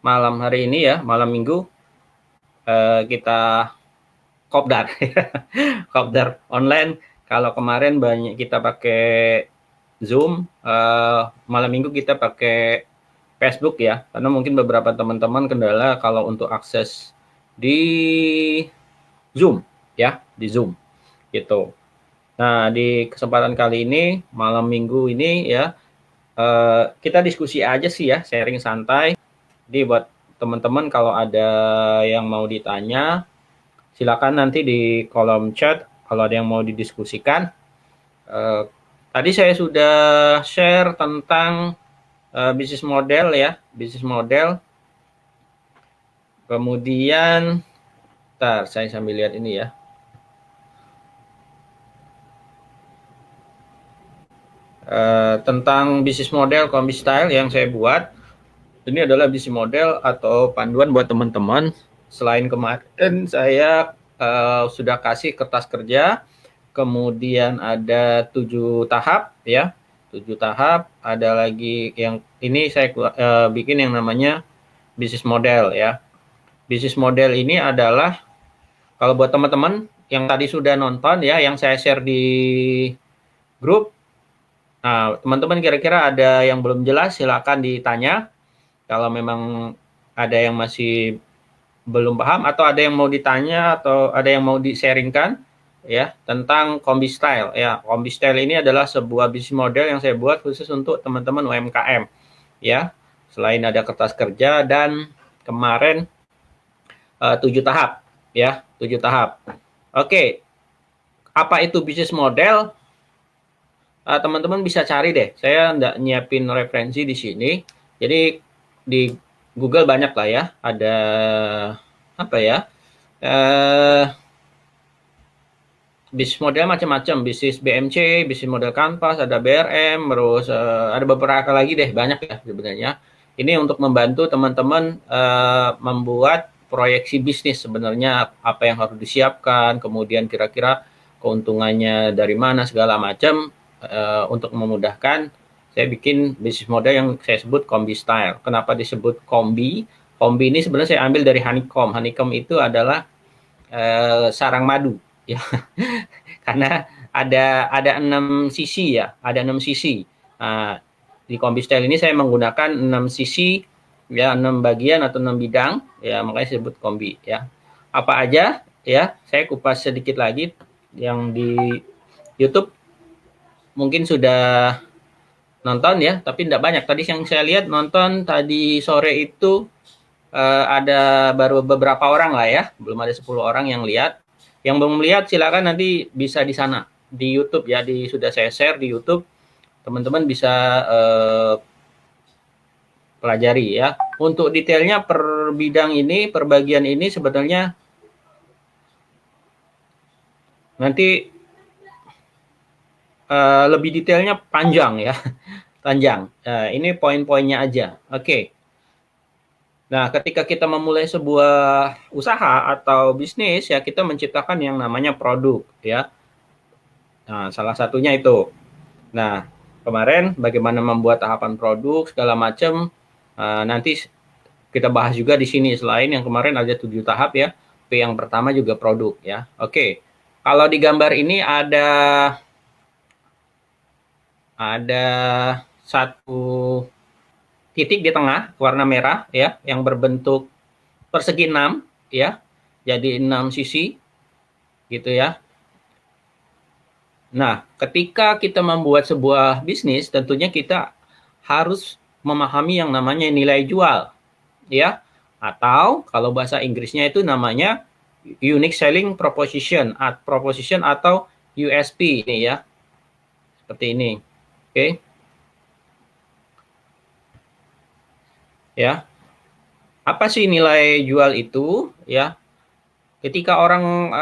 malam hari ini ya, malam minggu kita kopdar, kopdar online. Kalau kemarin banyak kita pakai Zoom, malam minggu kita pakai Facebook ya, karena mungkin beberapa teman-teman kendala kalau untuk akses di Zoom ya, di Zoom gitu. Nah, di kesempatan kali ini, malam minggu ini ya, kita diskusi aja sih ya, sharing santai. Jadi buat teman-teman kalau ada yang mau ditanya, silakan nanti di kolom chat kalau ada yang mau didiskusikan. Eh, Tadi saya sudah share tentang bisnis model ya, bisnis model. Kemudian, ntar saya sambil lihat ini ya. Tentang bisnis model kombi style yang saya buat. Ini adalah bisnis model atau panduan buat teman-teman. Selain kemarin saya sudah kasih kertas kerja, kemudian ada 7 tahap ya, 7 tahap. Ada lagi yang ini saya bikin yang namanya bisnis model ya. Bisnis model ini adalah kalau buat teman-teman yang tadi sudah nonton ya, yang saya share di grup. Nah, teman-teman kira-kira ada yang belum jelas, silakan ditanya. Kalau memang ada yang masih belum paham atau ada yang mau ditanya atau ada yang mau di-sharingkan ya tentang Kombi Style ya. Kombi Style ini adalah sebuah bisnis model yang saya buat khusus untuk teman-teman UMKM ya. Selain ada kertas kerja dan kemarin 7 tahap ya, 7 tahap. Oke, apa itu bisnis model? Teman-teman bisa cari deh. Saya nggak nyiapin referensi di sini. Jadi di Google banyak lah ya. Ada apa ya? Eh, Bisnis model macam-macam. Bisnis BMC, bisnis model kanvas, ada BRM, terus ada beberapa lagi deh, banyak ya sebenarnya. Ini untuk membantu teman-teman membuat proyeksi bisnis sebenarnya apa yang harus disiapkan, kemudian kira-kira keuntungannya dari mana segala macam untuk memudahkan. Saya bikin bisnis model yang saya sebut kombi style. Kenapa disebut kombi? Kombi ini sebenarnya saya ambil dari honeycomb. Honeycomb itu adalah sarang madu ya. Karena ada 6 sisi ya, ada 6 sisi. Nah, di kombi style ini saya menggunakan 6 sisi ya, 6 bagian atau 6 bidang ya, makanya saya sebut kombi ya. Apa aja ya, saya kupas sedikit lagi. Yang di YouTube mungkin sudah nonton ya, tapi tidak banyak. Tadi yang saya lihat nonton tadi sore itu ada baru beberapa orang lah ya, belum ada 10 orang yang lihat. Yang belum lihat silakan nanti bisa di sana di YouTube ya, sudah saya share di YouTube, teman-teman bisa pelajari ya. Untuk detailnya per bidang ini, per bagian ini sebenarnya nanti lebih detailnya panjang ya, panjang. Ini poin-poinnya aja. Oke. Nah, ketika kita memulai sebuah usaha atau bisnis ya, kita menciptakan yang namanya produk ya. Nah, salah satunya itu. Nah, kemarin bagaimana membuat tahapan produk segala macam, nanti kita bahas juga di sini. Selain yang kemarin ada 7 tahap ya, P yang pertama juga produk ya. Oke, kalau di gambar ini ada satu titik di tengah warna merah ya, yang berbentuk persegi 6 ya, jadi 6 sisi gitu ya. Nah, ketika kita membuat sebuah bisnis, tentunya kita harus memahami yang namanya nilai jual, ya. Atau kalau bahasa Inggrisnya itu namanya unique selling proposition atau USP ini ya. Seperti ini. Oke, ya. Apa sih nilai jual itu, ya? Ketika orang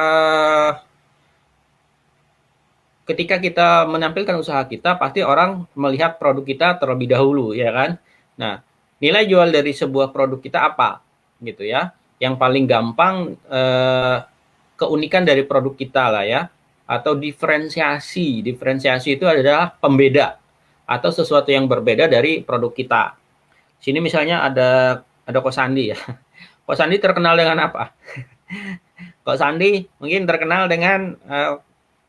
ketika kita menampilkan usaha kita, pasti orang melihat produk kita terlebih dahulu, ya kan? Nah, nilai jual dari sebuah produk kita apa, gitu ya? Yang paling gampang keunikan dari produk kita lah ya, atau diferensiasi. Diferensiasi itu adalah pembeda atau sesuatu yang berbeda dari produk kita. Sini misalnya ada ada Kosandi ya. Kosandi terkenal dengan apa? Kosandi mungkin terkenal dengan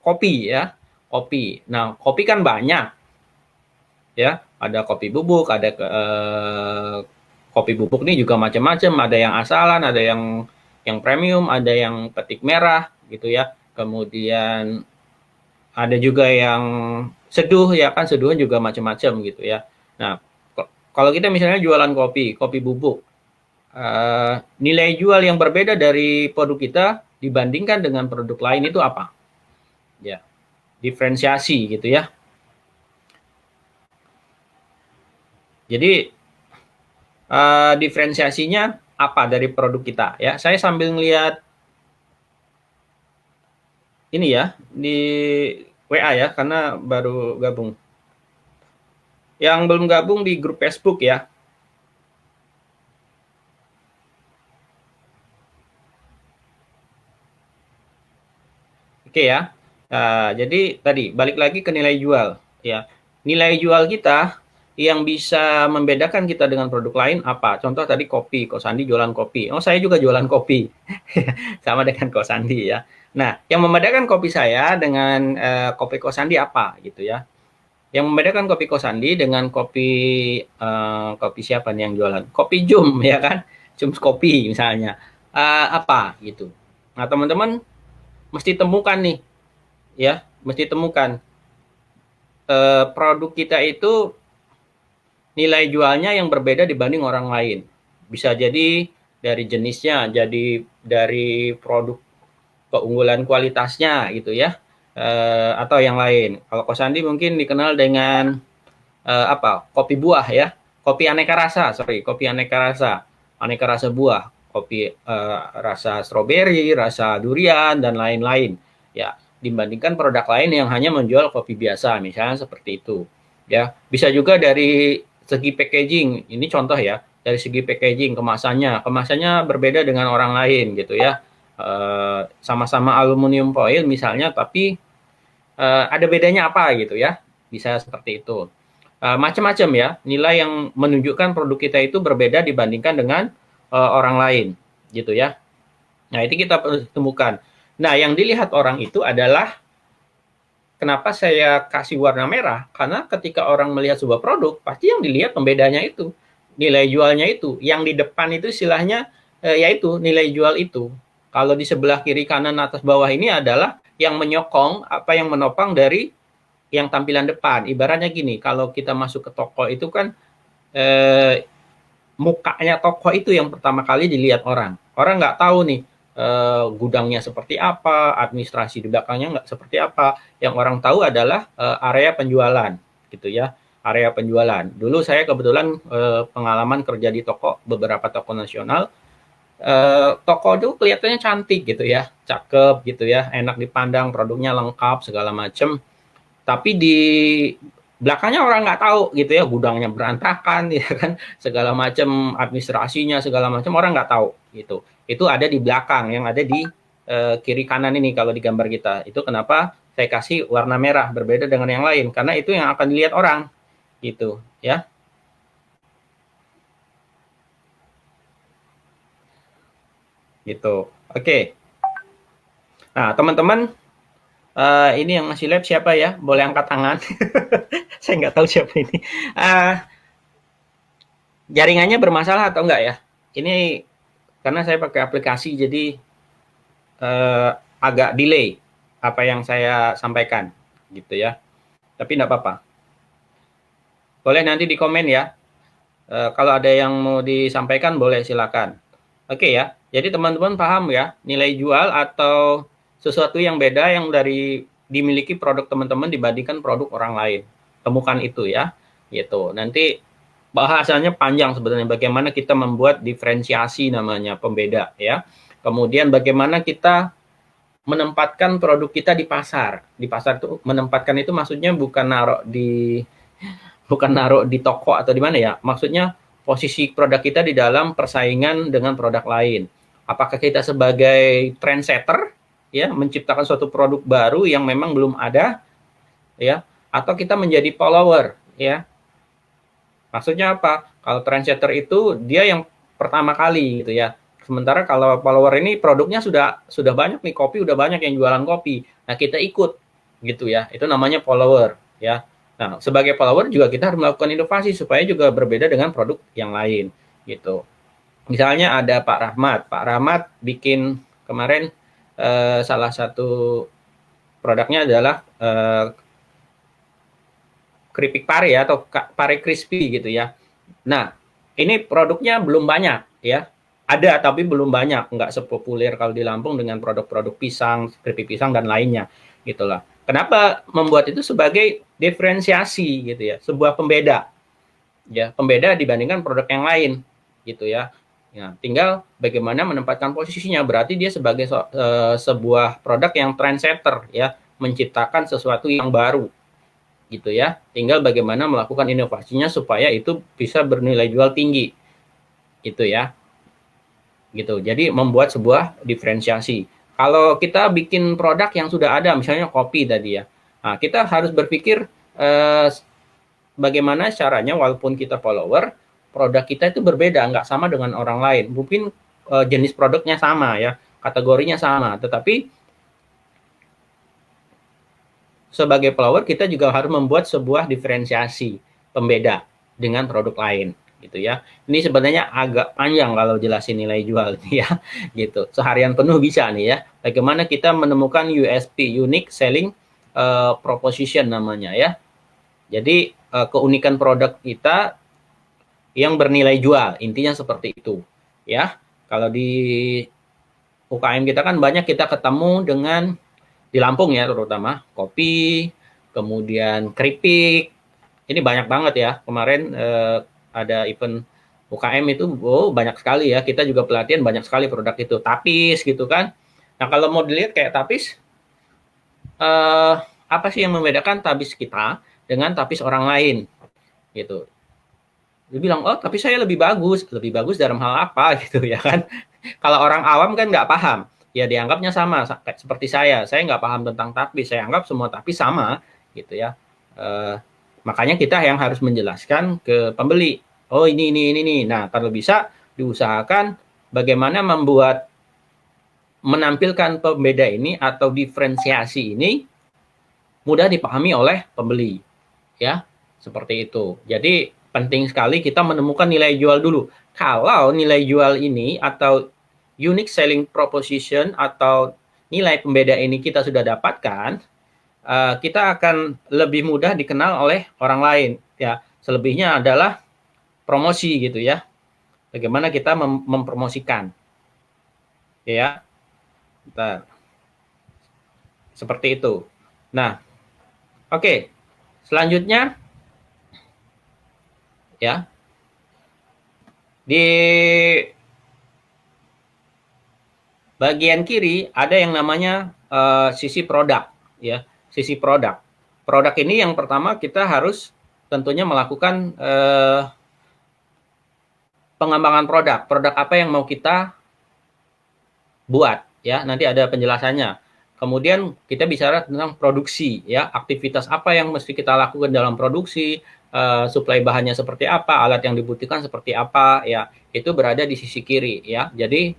kopi ya, kopi. Nah, kopi kan banyak ya, ada kopi bubuk, ada kopi bubuk ini juga macam-macam, ada yang asalan, ada yang premium, ada yang petik merah gitu ya. Kemudian ada juga yang seduh ya kan, seduhnya juga macam-macam gitu ya. Nah, kalau kita misalnya jualan kopi, kopi bubuk, nilai jual yang berbeda dari produk kita dibandingkan dengan produk lain itu apa? Ya, diferensiasi gitu ya. Jadi diferensiasinya apa dari produk kita ya? Saya sambil ngelihat ini ya di WA ya, karena baru gabung. Yang belum gabung di grup Facebook ya. Oke ya. Jadi tadi balik lagi ke nilai jual ya. Nilai jual kita yang bisa membedakan kita dengan produk lain apa? Contoh tadi kopi, Kosandi jualan kopi. Oh, saya juga jualan kopi. Sama dengan Kosandi ya. Nah, yang membedakan kopi saya dengan kopi Kosandi apa gitu ya. Yang membedakan kopi Kosandi dengan kopi kopi siapa nih yang jualan? Kopi Jum ya kan? Jum Kopi misalnya. Apa gitu. Nah, teman-teman mesti temukan nih ya, mesti temukan produk kita itu nilai jualnya yang berbeda dibanding orang lain. Bisa jadi dari jenisnya, jadi dari produk keunggulan kualitasnya gitu ya, atau yang lain. Kalau Kosandi mungkin dikenal dengan apa? Kopi buah ya, kopi aneka rasa, kopi aneka rasa, aneka rasa buah, kopi rasa stroberi, rasa durian dan lain-lain. Ya, dibandingkan produk lain yang hanya menjual kopi biasa, misalnya seperti itu. Ya, bisa juga dari segi packaging. Ini contoh ya, dari segi packaging kemasannya berbeda dengan orang lain gitu ya. Sama-sama aluminium foil misalnya, tapi ada bedanya apa gitu ya, bisa seperti itu. Macam-macam ya, nilai yang menunjukkan produk kita itu berbeda dibandingkan dengan orang lain gitu ya. Nah, itu kita perlu temukan. Nah, yang dilihat orang itu adalah kenapa saya kasih warna merah, karena ketika orang melihat sebuah produk, pasti yang dilihat pembedanya itu, nilai jualnya itu. Yang di depan itu istilahnya yaitu nilai jual itu. Kalau di sebelah kiri, kanan, atas, bawah ini adalah yang menyokong, apa yang menopang dari yang tampilan depan. Ibaratnya gini, kalau kita masuk ke toko itu kan mukanya toko itu yang pertama kali dilihat orang. Orang nggak tahu nih gudangnya seperti apa, administrasi di belakangnya nggak seperti apa. Yang orang tahu adalah area penjualan, gitu ya. Area penjualan. Dulu saya kebetulan pengalaman kerja di toko, beberapa toko nasional. Toko itu kelihatannya cantik gitu ya, cakep gitu ya, enak dipandang, produknya lengkap segala macam. Tapi di belakangnya orang nggak tahu gitu ya, gudangnya berantakan ya kan, segala macam administrasinya segala macam orang nggak tahu gitu. Itu ada di belakang, yang ada di kiri kanan ini kalau di gambar kita. Itu kenapa saya kasih warna merah berbeda dengan yang lain, karena itu yang akan dilihat orang gitu ya. Gitu. Oke. Nah, teman-teman, ini yang ngasih live siapa ya? Boleh angkat tangan. Saya nggak tahu siapa ini. Jaringannya bermasalah atau enggak ya? Ini karena saya pakai aplikasi, jadi agak delay apa yang saya sampaikan, gitu ya. Tapi enggak apa-apa. Boleh nanti di komen ya. Kalau ada yang mau disampaikan boleh silakan. Oke ya. Jadi teman-teman paham ya, nilai jual atau sesuatu yang beda yang dimiliki produk teman-teman dibandingkan produk orang lain. Temukan itu ya. Gitu. Nanti bahasanya panjang sebenarnya, bagaimana kita membuat diferensiasi namanya, pembeda ya. Kemudian bagaimana kita menempatkan produk kita di pasar. Di pasar itu menempatkan itu maksudnya bukan naruh di toko atau di mana ya. Maksudnya posisi produk kita di dalam persaingan dengan produk lain. Apakah kita sebagai trendsetter ya, menciptakan suatu produk baru yang memang belum ada ya, atau kita menjadi follower ya. Maksudnya apa? Kalau trendsetter itu dia yang pertama kali gitu ya. Sementara kalau follower ini produknya sudah banyak nih, kopi udah banyak yang jualan kopi. Nah, kita ikut gitu ya. Itu namanya follower ya. Nah, sebagai follower juga kita harus melakukan inovasi supaya juga berbeda dengan produk yang lain gitu. Misalnya ada Pak Rahmat. Pak Rahmat bikin kemarin salah satu produknya adalah keripik pare ya, atau pare crispy gitu ya. Nah, ini produknya belum banyak ya. Ada tapi belum banyak, nggak sepopuler kalau di Lampung dengan produk-produk pisang, keripik pisang dan lainnya gitulah. Kenapa membuat itu sebagai diferensiasi gitu ya, sebuah pembeda ya, pembeda dibandingkan produk yang lain gitu ya. Ya, tinggal bagaimana menempatkan posisinya. Berarti dia sebagai sebuah produk yang trendsetter ya, menciptakan sesuatu yang baru gitu ya. Tinggal bagaimana melakukan inovasinya supaya itu bisa bernilai jual tinggi gitu ya. Gitu. Jadi membuat sebuah diferensiasi. Kalau kita bikin produk yang sudah ada, misalnya kopi tadi ya, nah, kita harus berpikir bagaimana caranya walaupun kita follower, produk kita itu berbeda, nggak sama dengan orang lain. Mungkin jenis produknya sama ya, kategorinya sama, tetapi sebagai follower kita juga harus membuat sebuah diferensiasi pembeda dengan produk lain gitu ya. Ini sebenarnya agak panjang kalau jelasin nilai jual nih ya gitu. Seharian penuh bisa nih ya. Bagaimana kita menemukan USP, unique selling proposition namanya ya. Jadi keunikan produk kita yang bernilai jual, intinya seperti itu ya. Kalau di UKM kita kan banyak kita ketemu dengan di Lampung ya, terutama kopi, kemudian keripik. Ini banyak banget ya. Kemarin ada event UKM itu banyak sekali ya. Kita juga pelatihan banyak sekali produk itu. Tapis gitu kan. Nah, kalau mau dilihat kayak tapis, apa sih yang membedakan tapis kita dengan tapis orang lain gitu. Dia bilang, oh tapi saya lebih bagus dalam hal apa gitu ya kan. Kalau orang awam kan nggak paham, ya dianggapnya sama seperti saya nggak paham tentang tapis, saya anggap semua tapis sama gitu ya. Makanya kita yang harus menjelaskan ke pembeli, oh ini. Nah kalau bisa diusahakan bagaimana menampilkan pembeda ini atau diferensiasi ini mudah dipahami oleh pembeli ya, seperti itu. Jadi penting sekali kita menemukan nilai jual dulu. Kalau nilai jual ini atau unique selling proposition atau nilai pembeda ini kita sudah dapatkan, kita akan lebih mudah dikenal oleh orang lain ya. Selebihnya adalah promosi gitu ya. Bagaimana kita mempromosikan ya. Bentar. Seperti itu. Nah, oke. Selanjutnya ya. Di bagian kiri ada yang namanya sisi produk ya, sisi produk. Produk ini yang pertama kita harus tentunya melakukan pengembangan produk. Produk apa yang mau kita buat ya, nanti ada penjelasannya. Kemudian kita bicara tentang produksi ya, aktivitas apa yang mesti kita lakukan dalam produksi, suplai bahannya seperti apa, alat yang dibutuhkan seperti apa ya, itu berada di sisi kiri ya. Jadi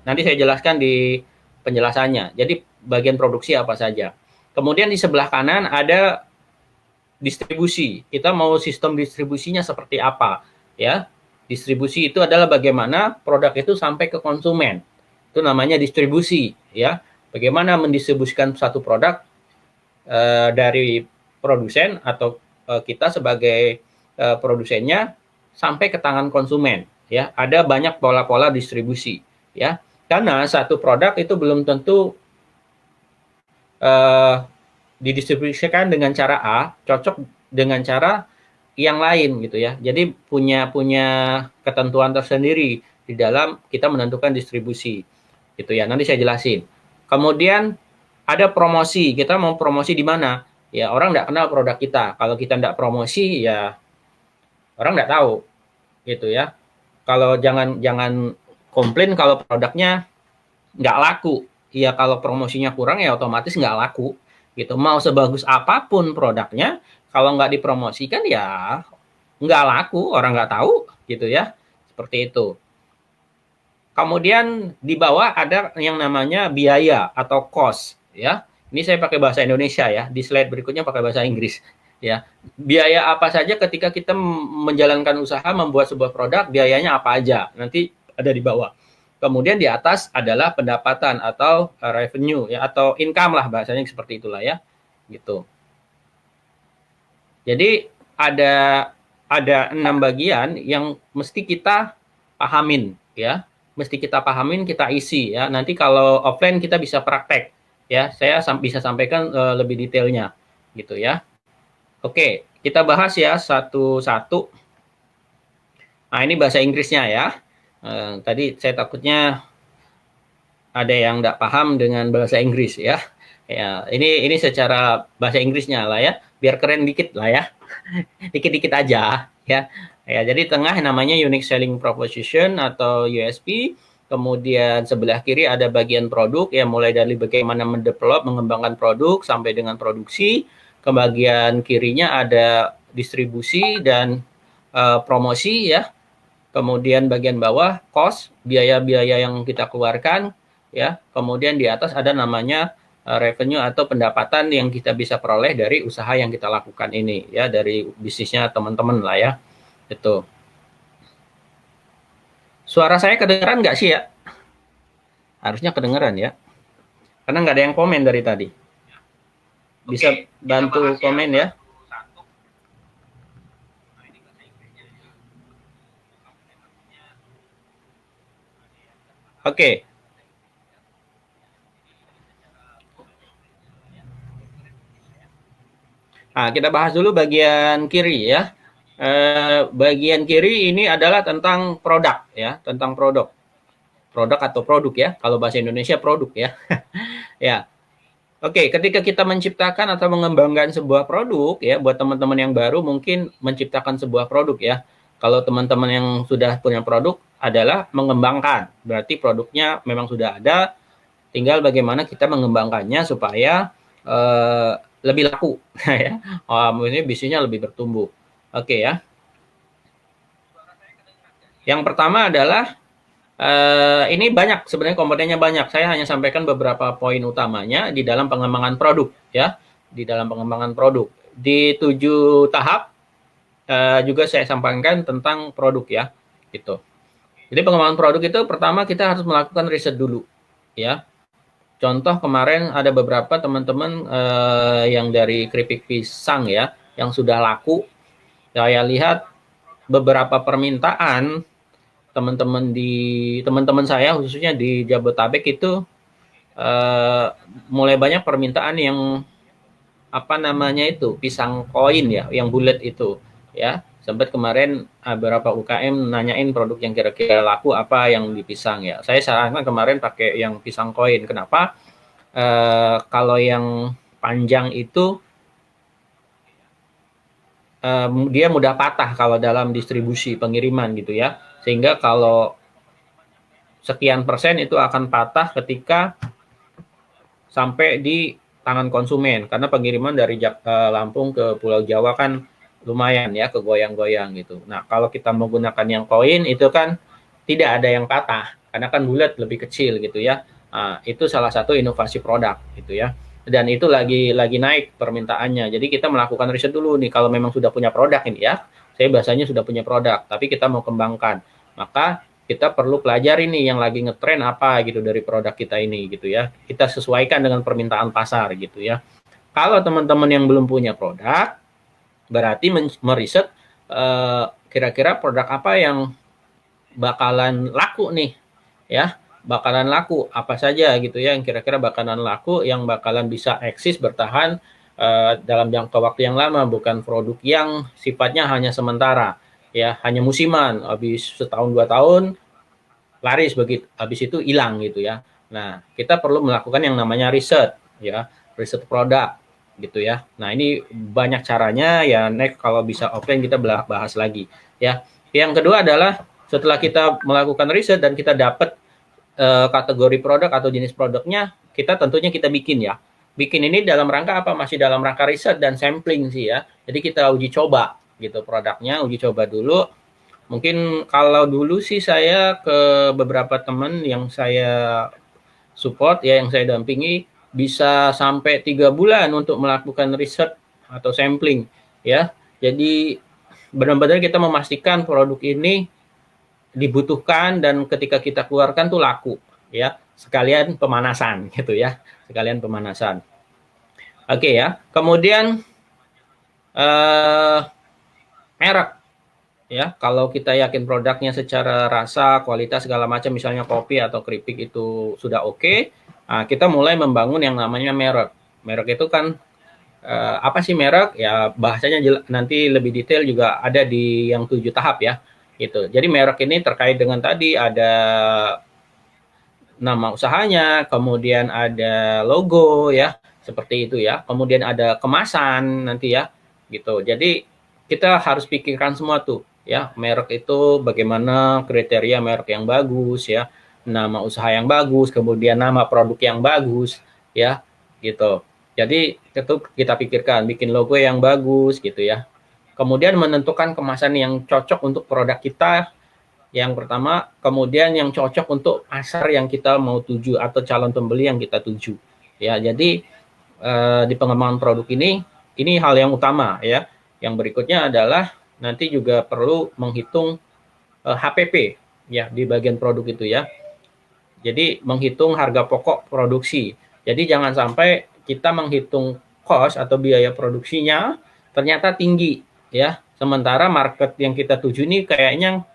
nanti saya jelaskan di penjelasannya. Jadi bagian produksi apa saja. Kemudian di sebelah kanan ada distribusi. Kita mau sistem distribusinya seperti apa ya. Distribusi itu adalah bagaimana produk itu sampai ke konsumen. Itu namanya distribusi ya. Bagaimana mendistribusikan satu produk dari produsen atau kita sebagai produsennya sampai ke tangan konsumen ya. Ada banyak pola-pola distribusi ya. Karena satu produk itu belum tentu didistribusikan dengan cara A cocok dengan cara yang lain gitu ya. Jadi punya ketentuan tersendiri di dalam kita menentukan distribusi gitu ya. Nanti saya jelasin. Kemudian ada promosi. Kita mau promosi di mana? Ya orang nggak kenal produk kita. Kalau kita nggak promosi ya orang nggak tahu gitu ya. Kalau jangan komplain kalau produknya nggak laku. Ya kalau promosinya kurang ya otomatis nggak laku gitu. Mau sebagus apapun produknya, kalau nggak dipromosikan ya nggak laku, orang nggak tahu gitu ya. Seperti itu. Kemudian di bawah ada yang namanya biaya atau cost, ya. Ini saya pakai bahasa Indonesia ya. Di slide berikutnya pakai bahasa Inggris, ya. Biaya apa saja ketika kita menjalankan usaha membuat sebuah produk, biayanya apa aja? Nanti ada di bawah. Kemudian di atas adalah pendapatan atau revenue ya, atau income lah bahasanya seperti itulah ya, gitu. Jadi ada 6 bagian yang mesti kita pahamin ya, mesti kita pahamin, kita isi ya. Nanti kalau offline kita bisa praktek ya. Saya bisa sampaikan lebih detailnya gitu ya. Oke, kita bahas ya satu-satu. Nah, ini bahasa Inggrisnya ya. Tadi saya takutnya ada yang tidak paham dengan bahasa Inggris ya. Ya, ini secara bahasa Inggrisnya lah ya, biar keren dikit lah ya. Dikit-dikit aja ya. Ya, jadi tengah namanya Unique Selling Proposition atau USP. Kemudian sebelah kiri ada bagian produk ya, mulai dari bagaimana mendevelop, mengembangkan produk sampai dengan produksi. Ke bagian kirinya ada distribusi dan promosi ya. Kemudian bagian bawah cost, biaya-biaya yang kita keluarkan ya. Kemudian di atas ada namanya revenue atau pendapatan yang kita bisa peroleh dari usaha yang kita lakukan ini ya, dari bisnisnya teman-teman lah ya. Itu. Suara saya kedengeran nggak sih ya? Harusnya kedengeran ya. Karena nggak ada yang komen dari tadi. Bisa bantu komen ya. Oke. Nah, kita bahas dulu bagian kiri ya. Bagian kiri ini adalah tentang produk ya, tentang produk. Produk atau produk ya, kalau bahasa Indonesia produk ya. Ya. Oke, ketika kita menciptakan atau mengembangkan sebuah produk ya, buat teman-teman yang baru mungkin menciptakan sebuah produk ya. Kalau teman-teman yang sudah punya produk adalah mengembangkan, berarti produknya memang sudah ada, tinggal bagaimana kita mengembangkannya supaya lebih laku ya. Maksudnya bisnisnya lebih bertumbuh. Oke ya. Yang pertama adalah ini banyak sebenarnya, komponennya banyak. Saya hanya sampaikan beberapa poin utamanya di dalam pengembangan produk ya. Di dalam pengembangan produk di 7 tahap juga saya sampaikan tentang produk ya, gitu. Jadi pengembangan produk itu pertama kita harus melakukan riset dulu ya. Contoh kemarin ada beberapa teman-teman yang dari keripik pisang ya, yang sudah laku. Saya lihat beberapa permintaan teman-teman saya khususnya di Jabotabek itu mulai banyak permintaan yang apa namanya itu pisang koin ya, yang bulat itu ya. Sempat kemarin beberapa UKM nanyain produk yang kira-kira laku apa yang di pisang ya. Saya sarankan kemarin pakai yang pisang koin. Kenapa? Kalau yang panjang itu dia mudah patah kalau dalam distribusi pengiriman gitu ya. Sehingga kalau sekian persen itu akan patah ketika sampai di tangan konsumen, karena pengiriman dari Lampung ke Pulau Jawa kan lumayan ya, kegoyang-goyang gitu. Nah, kalau kita menggunakan yang koin itu kan tidak ada yang patah, karena kan bulat lebih kecil gitu ya. Nah, itu salah satu inovasi produk gitu ya. Dan itu lagi naik permintaannya. Jadi kita melakukan riset dulu nih, kalau memang sudah punya produk ini ya. Saya bahasanya sudah punya produk, tapi kita mau kembangkan. Maka kita perlu pelajari nih yang lagi ngetren apa gitu dari produk kita ini gitu ya. Kita sesuaikan dengan permintaan pasar gitu ya. Kalau teman-teman yang belum punya produk, berarti meriset kira-kira produk apa yang bakalan laku nih ya, bakalan laku apa saja gitu ya, yang kira-kira bakalan laku, yang bakalan bisa eksis bertahan dalam jangka waktu yang lama, bukan produk yang sifatnya hanya sementara ya, hanya musiman, habis setahun 2 tahun laris begitu, habis itu hilang gitu ya. Nah, kita perlu melakukan yang namanya riset ya, riset produk gitu ya. Nah, ini banyak caranya ya, next kalau bisa offline kita bahas lagi ya. Yang kedua adalah setelah kita melakukan riset dan kita dapat kategori produk atau jenis produknya, kita tentunya kita bikin ya. Bikin ini dalam rangka apa? Masih dalam rangka riset dan sampling sih ya. Jadi kita uji coba gitu produknya, uji coba dulu. Mungkin kalau dulu sih saya ke beberapa teman yang saya support ya, yang saya dampingi, bisa sampai 3 bulan untuk melakukan riset atau sampling ya. Jadi benar-benar kita memastikan produk ini dibutuhkan dan ketika kita keluarkan tuh laku ya. Sekalian pemanasan gitu ya. Sekalian pemanasan. Oke ya. Kemudian merek ya. Kalau kita yakin produknya secara rasa, kualitas segala macam, misalnya kopi atau keripik itu sudah oke, nah, kita mulai membangun yang namanya merek. Merek itu kan apa sih merek? Ya bahasanya nanti lebih detail juga ada di yang 7 tahap ya. Gitu. Jadi merek ini terkait dengan tadi ada nama usahanya, kemudian ada logo ya, seperti itu ya. Kemudian ada kemasan nanti ya, gitu. Jadi kita harus pikirkan semua tuh ya, merek itu bagaimana kriteria merek yang bagus ya, nama usaha yang bagus, kemudian nama produk yang bagus ya, gitu. Jadi itu kita pikirkan, bikin logo yang bagus gitu ya. Kemudian menentukan kemasan yang cocok untuk produk kita yang pertama, kemudian yang cocok untuk pasar yang kita mau tuju atau calon pembeli yang kita tuju. Ya, jadi di pengembangan produk ini hal yang utama ya. Yang berikutnya adalah nanti juga perlu menghitung HPP ya di bagian produk itu ya. Jadi menghitung harga pokok produksi. Jadi jangan sampai kita menghitung cost atau biaya produksinya ternyata tinggi ya. Sementara market yang kita tuju ini kayaknya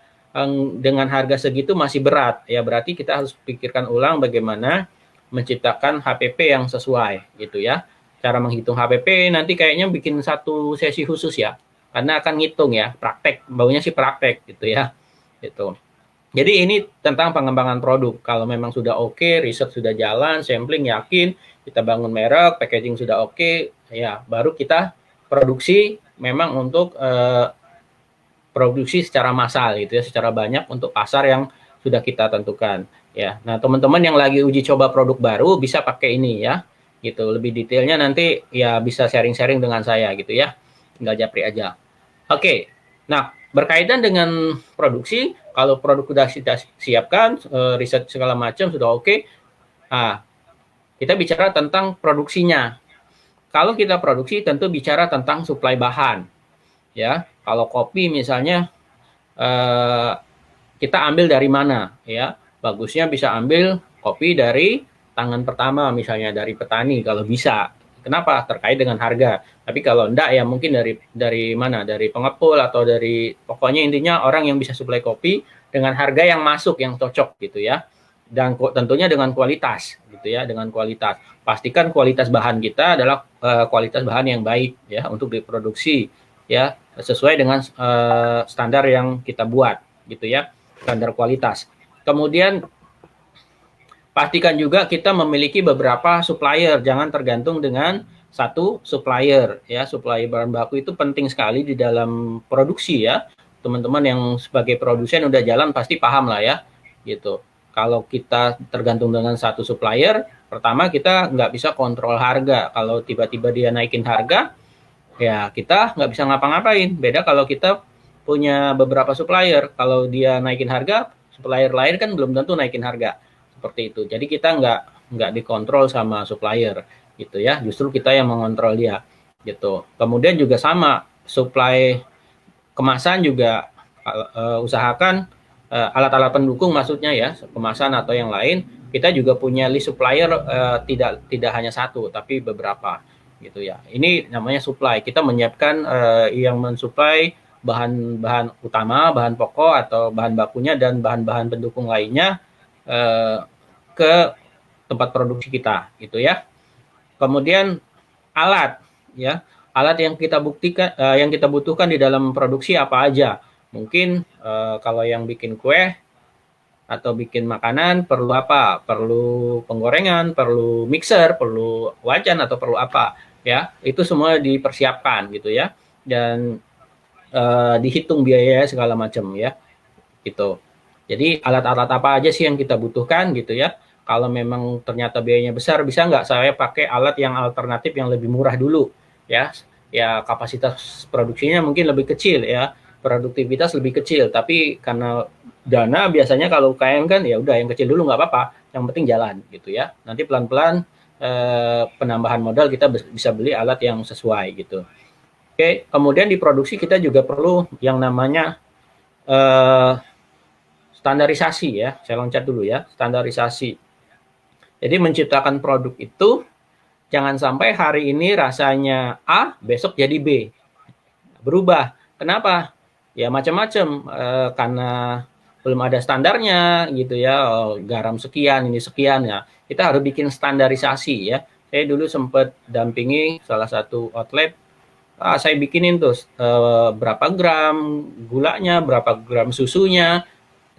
dengan harga segitu masih berat ya, berarti kita harus pikirkan ulang bagaimana menciptakan HPP yang sesuai gitu ya. Cara menghitung HPP nanti kayaknya bikin satu sesi khusus ya, karena akan ngitung ya, praktek, baunya sih praktek gitu ya, gitu. Jadi ini tentang pengembangan produk. Kalau memang sudah oke, riset sudah jalan, sampling yakin, kita bangun merek, packaging sudah oke, ya baru kita produksi memang untuk produksi secara massal gitu ya, secara banyak untuk pasar yang sudah kita tentukan ya. Nah, teman-teman yang lagi uji coba produk baru bisa pakai ini ya. Gitu. Lebih detailnya nanti ya bisa sharing-sharing dengan saya gitu ya. Tinggal japri aja. Oke. Nah, berkaitan dengan produksi, kalau produk sudah kita siapkan, riset segala macam sudah oke. Nah, kita bicara tentang produksinya. Kalau kita produksi tentu bicara tentang suplai bahan. Ya, kalau kopi misalnya kita ambil dari mana ya, bagusnya bisa ambil kopi dari tangan pertama misalnya dari petani kalau bisa. Kenapa? Terkait dengan harga. Tapi kalau enggak ya mungkin dari mana? Dari pengepul atau dari pokoknya intinya orang yang bisa suplai kopi dengan harga yang masuk yang cocok gitu ya. Dan tentunya dengan kualitas gitu ya, dengan kualitas. Pastikan kualitas bahan kita adalah kualitas bahan yang baik ya untuk diproduksi ya sesuai dengan standar yang kita buat gitu ya, standar kualitas. Kemudian pastikan juga kita memiliki beberapa supplier, jangan tergantung dengan satu supplier ya. Supplier bahan baku itu penting sekali di dalam produksi ya. Teman-teman yang sebagai produsen udah jalan pasti paham lah ya gitu. Kalau kita tergantung dengan satu supplier, pertama kita nggak bisa kontrol harga. Kalau tiba-tiba dia naikin harga, ya kita nggak bisa ngapa-ngapain. Beda kalau kita punya beberapa supplier, kalau dia naikin harga, supplier lain kan belum tentu naikin harga, seperti itu. Jadi kita nggak dikontrol sama supplier gitu ya, justru kita yang mengontrol dia gitu. Kemudian juga sama, supply kemasan juga usahakan alat-alat pendukung maksudnya ya, kemasan atau yang lain, kita juga punya list supplier tidak hanya satu tapi beberapa gitu ya. Ini namanya supply. Kita menyiapkan yang mensuplai bahan-bahan utama, bahan pokok atau bahan bakunya dan bahan-bahan pendukung lainnya ke tempat produksi kita gitu ya. Kemudian alat ya. Alat yang kita buktikan yang kita butuhkan di dalam produksi apa aja. Mungkin kalau yang bikin kue atau bikin makanan perlu apa? Perlu penggorengan, perlu mixer, perlu wajan atau perlu apa ya? Itu semua dipersiapkan gitu ya. Dan dihitung biaya segala macam ya. Gitu. Jadi alat-alat apa aja sih yang kita butuhkan gitu ya. Kalau memang ternyata biayanya besar, bisa nggak saya pakai alat yang alternatif yang lebih murah dulu ya. Ya kapasitas produksinya mungkin lebih kecil ya. produktivitas lebih kecil, tapi karena dana biasanya kalau UKM kan ya udah yang kecil dulu nggak apa-apa, yang penting jalan gitu ya. Nanti pelan-pelan penambahan modal kita bisa beli alat yang sesuai gitu. Oke, kemudian di produksi kita juga perlu yang namanya standarisasi ya. Saya loncat dulu ya, standarisasi. Jadi menciptakan produk itu jangan sampai hari ini rasanya A, besok jadi B. Berubah. Kenapa? Ya macam-macam. Karena belum ada standarnya gitu ya. Garam sekian, ini sekian ya. Kita harus bikin standarisasi ya. Saya dulu sempat dampingi salah satu outlet. Saya bikinin tuh berapa gram gulanya, berapa gram susunya,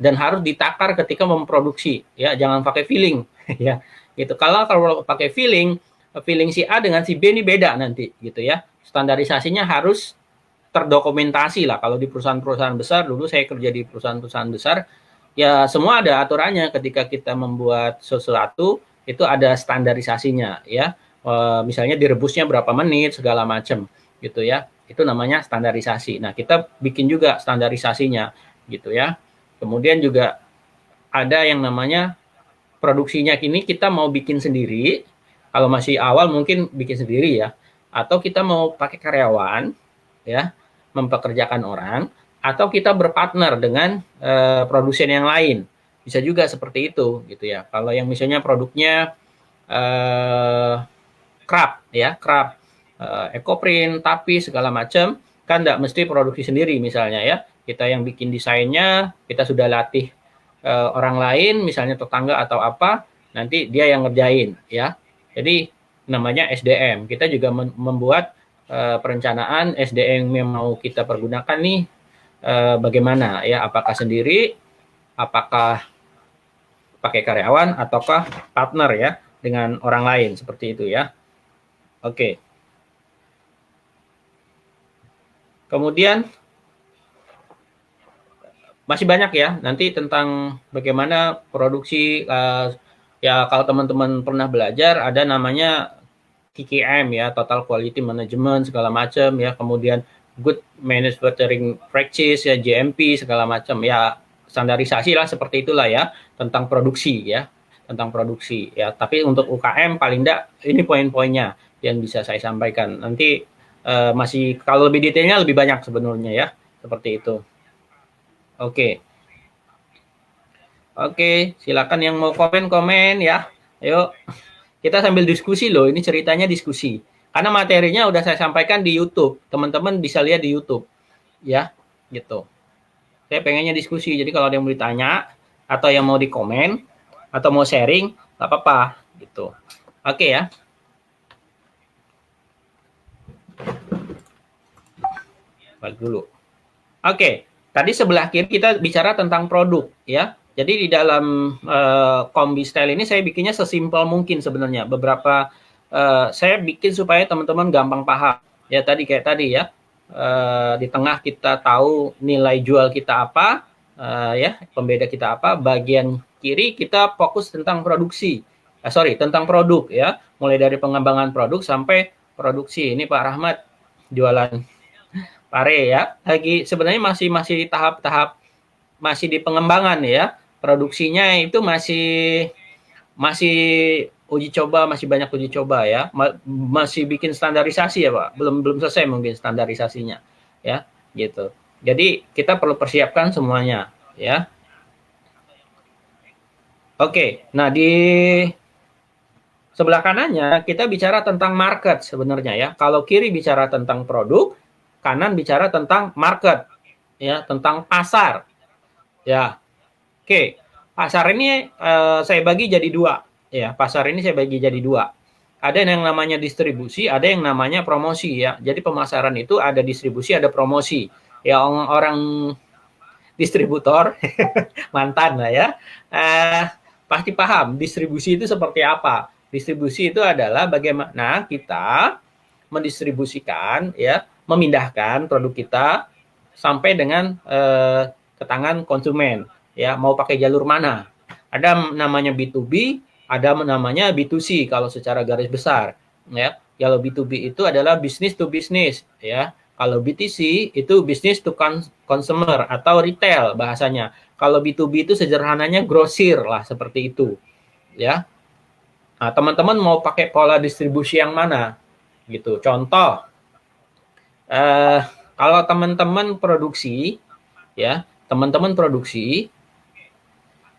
dan harus ditakar ketika memproduksi ya, jangan pakai filling ya gitu. Kalau pakai filling si A dengan si B ini beda nanti gitu ya. Standarisasinya harus terdokumentasi lah. Kalau di perusahaan-perusahaan besar, dulu saya kerja di perusahaan-perusahaan besar ya, semua ada aturannya. Ketika kita membuat sesuatu itu ada standarisasinya ya. Misalnya direbusnya berapa menit segala macam gitu ya, itu namanya standarisasi. Nah, kita bikin juga standarisasinya gitu ya. Kemudian juga ada yang namanya produksinya, kini kita mau bikin sendiri. Kalau masih awal mungkin bikin sendiri ya, atau kita mau pakai karyawan ya, mempekerjakan orang, atau kita berpartner dengan produsen yang lain, bisa juga seperti itu gitu ya. Kalau yang misalnya produknya craft ya, craft, ekoprint, tapi segala macam, kan tidak mesti produksi sendiri misalnya ya. Kita yang bikin desainnya, kita sudah latih orang lain, misalnya tetangga atau apa, nanti dia yang ngerjain ya. Jadi namanya SDM. Kita juga membuat perencanaan SDM yang mau kita pergunakan nih bagaimana ya, apakah sendiri, apakah pakai karyawan, ataukah partner ya dengan orang lain, seperti itu ya. Oke. Kemudian masih banyak ya nanti tentang bagaimana produksi. Ya kalau teman-teman pernah belajar, ada namanya TQM ya, Total Quality Management segala macam ya. Kemudian Good Manufacturing Practice ya, GMP segala macam ya, standarisasi lah seperti itulah ya, tentang produksi ya, tentang produksi ya. Tapi untuk UKM paling enggak ini poin-poinnya yang bisa saya sampaikan. Nanti masih kalau lebih detailnya lebih banyak sebenarnya ya, seperti itu. Oke. Oke, silakan yang mau komen ya. Ayo, kita sambil diskusi loh. Ini ceritanya diskusi. Karena materinya udah saya sampaikan di YouTube. Teman-teman bisa lihat di YouTube. Ya, gitu. Saya pengennya diskusi. Jadi kalau ada yang mau ditanya, atau yang mau dikomen, atau mau sharing, nggak apa-apa. Gitu. Oke ya. Balik dulu. Oke. Tadi sebelah kiri kita bicara tentang produk ya. Jadi di dalam Kombi Style ini saya bikinnya sesimpel mungkin sebenarnya. Beberapa saya bikin supaya teman-teman gampang paham. Ya tadi kayak tadi ya. Di tengah kita tahu nilai jual kita apa, ya pembeda kita apa. Bagian kiri kita fokus tentang produksi. Tentang produk ya. Mulai dari pengembangan produk sampai produksi. Ini Pak Rahmat jualan pare ya. Lagi sebenarnya masih tahap-tahap masih di pengembangan ya. Produksinya itu masih uji coba, masih banyak uji coba ya. Masih bikin standarisasi ya, Pak. Belum selesai mungkin standarisasinya ya, gitu. Jadi kita perlu persiapkan semuanya ya. Oke, nah di sebelah kanannya kita bicara tentang market sebenarnya ya. Kalau kiri bicara tentang produk, kanan bicara tentang market ya, tentang pasar. Ya. Oke. Pasar ini saya bagi jadi dua ya. Pasar ini saya bagi jadi dua. Ada yang namanya distribusi, ada yang namanya promosi ya. Jadi pemasaran itu ada distribusi, ada promosi. Ya orang distributor mantan lah ya. Pasti paham distribusi itu seperti apa. Distribusi itu adalah bagaimana kita mendistribusikan ya, memindahkan produk kita sampai dengan ke tangan konsumen ya, mau pakai jalur mana. Ada namanya B2B, ada namanya B2C kalau secara garis besar ya. Kalau B2B itu adalah business to business ya. Kalau BTC itu business to consumer atau retail bahasanya. Kalau B2B itu sederhananya grosir lah seperti itu, ya. Nah, teman-teman mau pakai pola distribusi yang mana? Gitu. Contoh, kalau teman-teman produksi, ya, teman-teman produksi,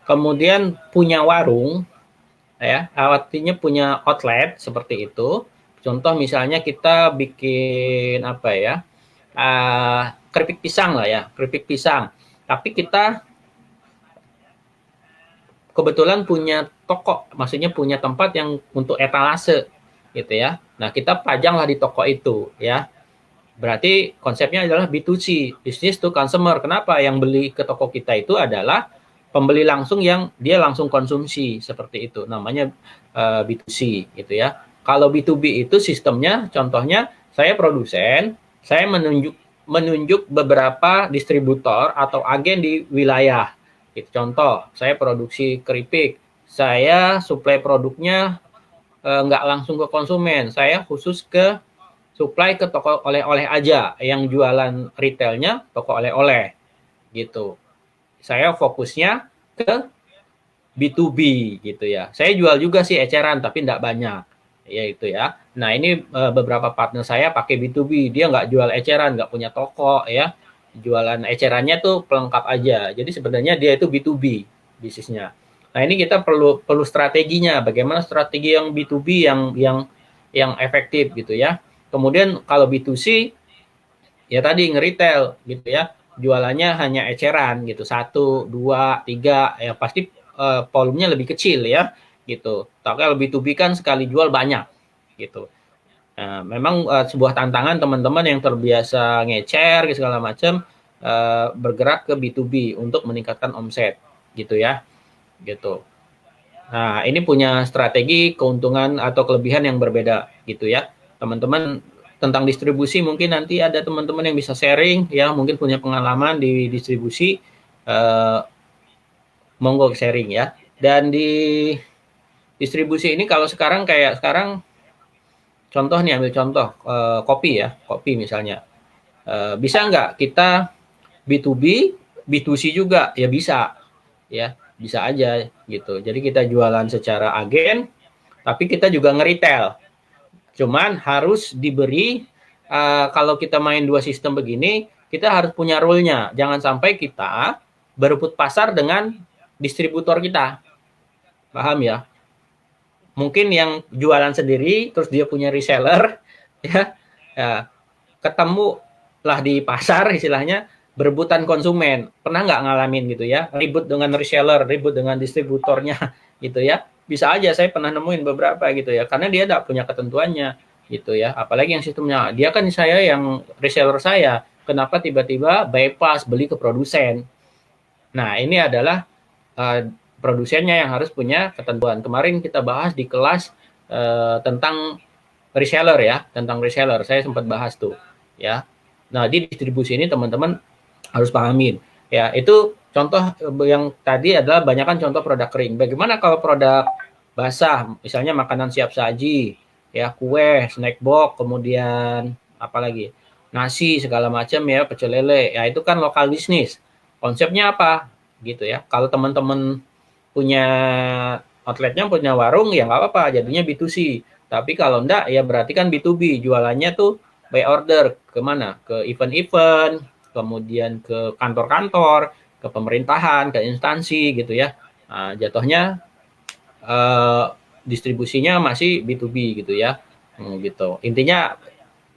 kemudian punya warung, ya, artinya punya outlet seperti itu. Contoh misalnya kita bikin apa ya, keripik pisang lah ya, keripik pisang. Tapi kita kebetulan punya toko, maksudnya punya tempat yang untuk etalase, gitu ya. Nah, kita pajanglah di toko itu, ya. Berarti konsepnya adalah B2C, business to consumer. Kenapa? Yang beli ke toko kita itu adalah pembeli langsung yang dia langsung konsumsi, seperti itu. Namanya B2C, gitu ya. Kalau B2B itu sistemnya, contohnya saya produsen, saya menunjuk beberapa distributor atau agen di wilayah. Gitu. Contoh, saya produksi keripik, saya suplai produknya nggak langsung ke konsumen, saya khusus ke supply ke toko oleh-oleh aja, yang jualan retailnya toko oleh-oleh gitu. Saya fokusnya ke B2B gitu ya. Saya jual juga sih eceran tapi tidak banyak, ya itu ya. Nah ini beberapa partner saya pakai B2B, dia nggak jual eceran, nggak punya toko ya. Jualan ecerannya tuh pelengkap aja. Jadi sebenarnya dia itu B2B bisnisnya. Nah ini kita perlu strateginya. Bagaimana strategi yang B2B yang efektif gitu ya. Kemudian kalau B2C ya tadi nge-retail gitu ya, jualannya hanya eceran gitu, 1, 2, 3 ya pasti volumenya lebih kecil ya gitu. Tapi kalau B2B kan sekali jual banyak gitu. Nah, memang sebuah tantangan teman-teman yang terbiasa ngecer segala macam bergerak ke B2B untuk meningkatkan omset gitu ya gitu. Nah, ini punya strategi keuntungan atau kelebihan yang berbeda gitu ya. Teman-teman tentang distribusi mungkin nanti ada teman-teman yang bisa sharing ya, mungkin punya pengalaman di distribusi, eh, monggo sharing ya. Dan di distribusi ini kalau sekarang kayak sekarang contoh nih, ambil contoh kopi ya, kopi misalnya. Bisa nggak kita B2B, B2C juga? Ya bisa, ya bisa aja gitu. Jadi kita jualan secara agen, tapi kita juga nge-retail. Cuman harus diberi, kalau kita main dua sistem begini, kita harus punya rule-nya. Jangan sampai kita berebut pasar dengan distributor kita. Paham ya? Mungkin yang jualan sendiri, terus dia punya reseller, ya, ya ketemu lah di pasar istilahnya, berebutan konsumen. Pernah nggak ngalamin gitu ya? Ribut dengan reseller, ribut dengan distributornya gitu ya. Bisa aja, saya pernah nemuin beberapa gitu ya, karena dia tidak punya ketentuannya gitu ya. Apalagi yang sistemnya, dia kan saya yang reseller saya, kenapa tiba-tiba bypass beli ke produsen? Nah ini adalah produsennya yang harus punya ketentuan. Kemarin kita bahas di kelas tentang reseller ya, tentang reseller. Saya sempat bahas tuh ya. Nah, di distribusi ini teman-teman harus pahamin. Ya, itu contoh yang tadi adalah banyakkan contoh produk kering. Bagaimana kalau produk basah, misalnya makanan siap saji, ya kue, snack box, kemudian apalagi nasi segala macam ya, pecel lele. Ya itu kan lokal bisnis. Konsepnya apa? Gitu ya. Kalau teman-teman punya outletnya, punya warung, ya nggak apa-apa, jadinya B2C. Tapi kalau enggak, ya berarti kan B2B. Jualannya tuh by order. Kemana? Ke event-event, kemudian ke kantor-kantor, ke pemerintahan, ke instansi gitu ya. Nah, jatuhnya distribusinya masih B2B gitu ya. Gitu. Intinya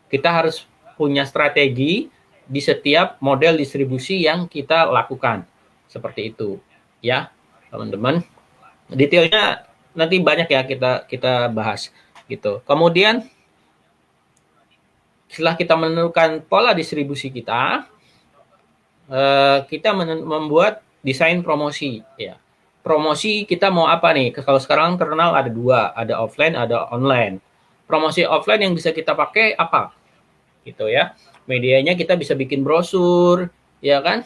kita harus punya strategi di setiap model distribusi yang kita lakukan. Seperti itu ya, teman-teman. Detailnya nanti banyak ya kita bahas gitu. Kemudian setelah kita menentukan pola distribusi kita, kita membuat desain promosi ya. Promosi kita mau apa nih? Kalau sekarang terkenal ada dua, ada offline, ada online. Promosi offline yang bisa kita pakai apa? Gitu ya. Medianya kita bisa bikin brosur, ya kan?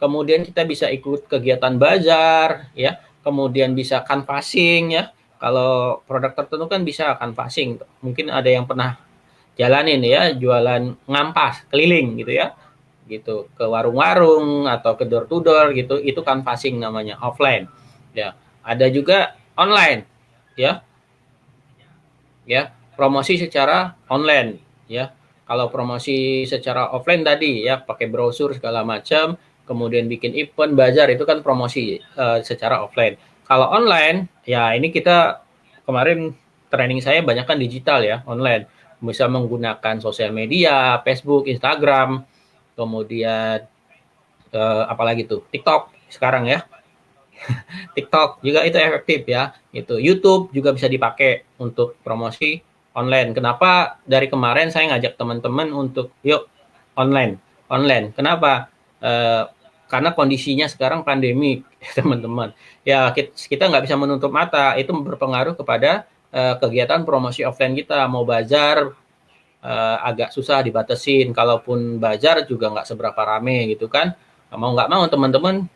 Kemudian kita bisa ikut kegiatan bazar, ya. Kemudian bisa canvassing, ya. Kalau produk tertentu kan bisa canvassing. Mungkin ada yang pernah jalanin ya, jualan ngampas keliling gitu ya, gitu ke warung-warung atau ke door to door gitu, itu canvassing namanya, offline ya. Ada juga online ya, promosi secara online ya. Kalau promosi secara offline tadi ya pakai brosur segala macam, kemudian bikin event bazar, itu kan promosi secara offline. Kalau online ya, ini kita kemarin training saya banyak kan digital ya, online, bisa menggunakan sosial media, Facebook, Instagram, kemudian apalagi tuh TikTok sekarang ya. TikTok juga itu efektif ya. Itu YouTube juga bisa dipakai untuk promosi online. Kenapa dari kemarin saya ngajak teman-teman untuk yuk online, online. Kenapa? Eh, karena kondisinya sekarang pandemi, teman-teman. Ya kita nggak bisa menutup mata. Itu berpengaruh kepada kegiatan promosi offline kita. Mau bazar agak susah dibatasin. Kalaupun bazar juga nggak seberapa rame gitu kan. Mau nggak mau teman-teman,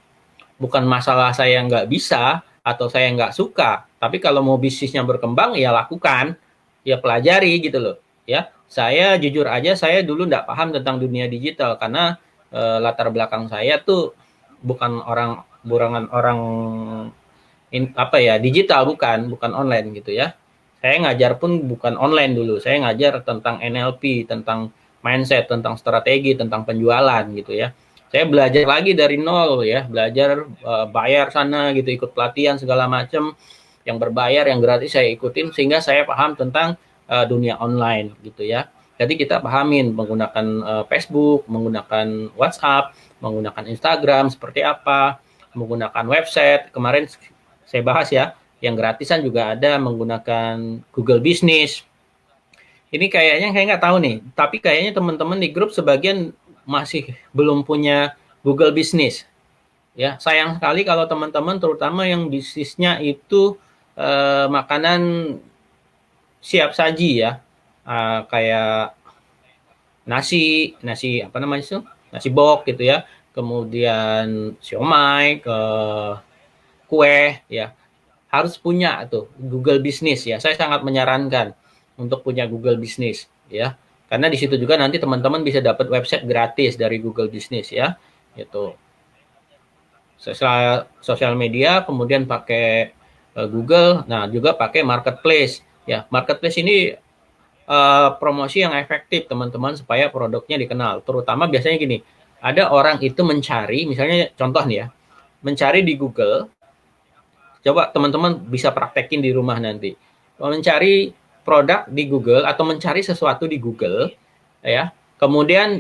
bukan masalah saya nggak bisa atau saya nggak suka, tapi kalau mau bisnisnya berkembang ya lakukan, ya pelajari gitu loh. Ya, saya jujur aja, saya dulu nggak paham tentang dunia digital karena latar belakang saya tuh bukan burangan orang apa ya, digital, bukan online gitu ya. Saya ngajar pun bukan online dulu, saya ngajar tentang NLP, tentang mindset, tentang strategi, tentang penjualan gitu ya. Saya belajar lagi dari nol ya, belajar bayar sana gitu, ikut pelatihan segala macam, yang berbayar, yang gratis saya ikutin, sehingga saya paham tentang dunia online gitu ya. Jadi kita pahamin menggunakan Facebook, menggunakan WhatsApp, menggunakan Instagram seperti apa, menggunakan website. Kemarin saya bahas ya, yang gratisan juga ada, menggunakan Google Business. Ini kayaknya saya nggak tahu nih, tapi kayaknya teman-teman di grup sebagian masih belum punya Google Business. Ya, sayang sekali kalau teman-teman terutama yang bisnisnya itu makanan siap saji ya, kayak nasi apa namanya itu, nasi bok gitu ya, kemudian siomay, kue ya, harus punya tuh Google Business ya. Saya sangat menyarankan untuk punya Google Business ya. Karena di situ juga nanti teman-teman bisa dapat website gratis dari Google Business ya. Itu sosial media, kemudian pakai Google, nah juga pakai marketplace ya. Marketplace ini promosi yang efektif teman-teman supaya produknya dikenal. Terutama biasanya gini, ada orang itu mencari, misalnya contoh nih ya, mencari di Google. Coba teman-teman bisa praktekin di rumah nanti. Mencari produk di Google atau mencari sesuatu di Google, ya. Kemudian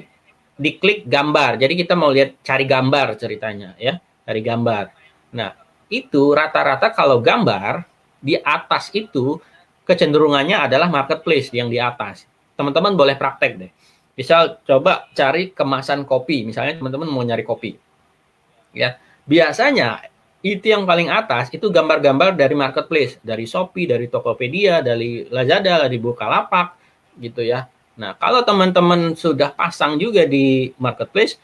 diklik gambar. Jadi kita mau lihat, cari gambar ceritanya, ya, cari gambar. Nah, itu rata-rata kalau gambar di atas itu kecenderungannya adalah marketplace yang di atas. Teman-teman boleh praktek deh. Misal coba cari kemasan kopi, misalnya teman-teman mau nyari kopi. Ya, biasanya itu yang paling atas itu gambar-gambar dari marketplace, dari Shopee, dari Tokopedia, dari Lazada, dari Bukalapak gitu ya. Nah, kalau teman-teman sudah pasang juga di marketplace,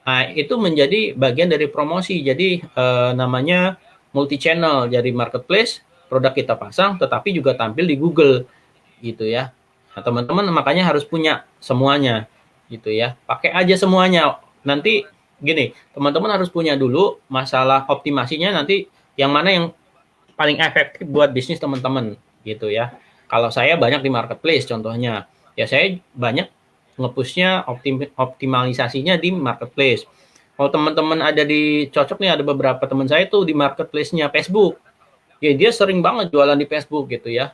nah itu menjadi bagian dari promosi. Jadi namanya multi channel. Jadi marketplace, produk kita pasang tetapi juga tampil di Google gitu ya. Nah, teman-teman makanya harus punya semuanya gitu ya. Pakai aja semuanya. Nanti gini, teman-teman harus punya dulu, masalah optimasinya nanti yang mana yang paling efektif buat bisnis teman-teman gitu ya. Kalau saya banyak di marketplace contohnya, ya saya banyak ngepushnya optimalisasinya di marketplace. Kalau teman-teman ada di cocok nih, ada beberapa teman saya tuh di marketplace-nya Facebook. Ya dia sering banget jualan di Facebook gitu ya.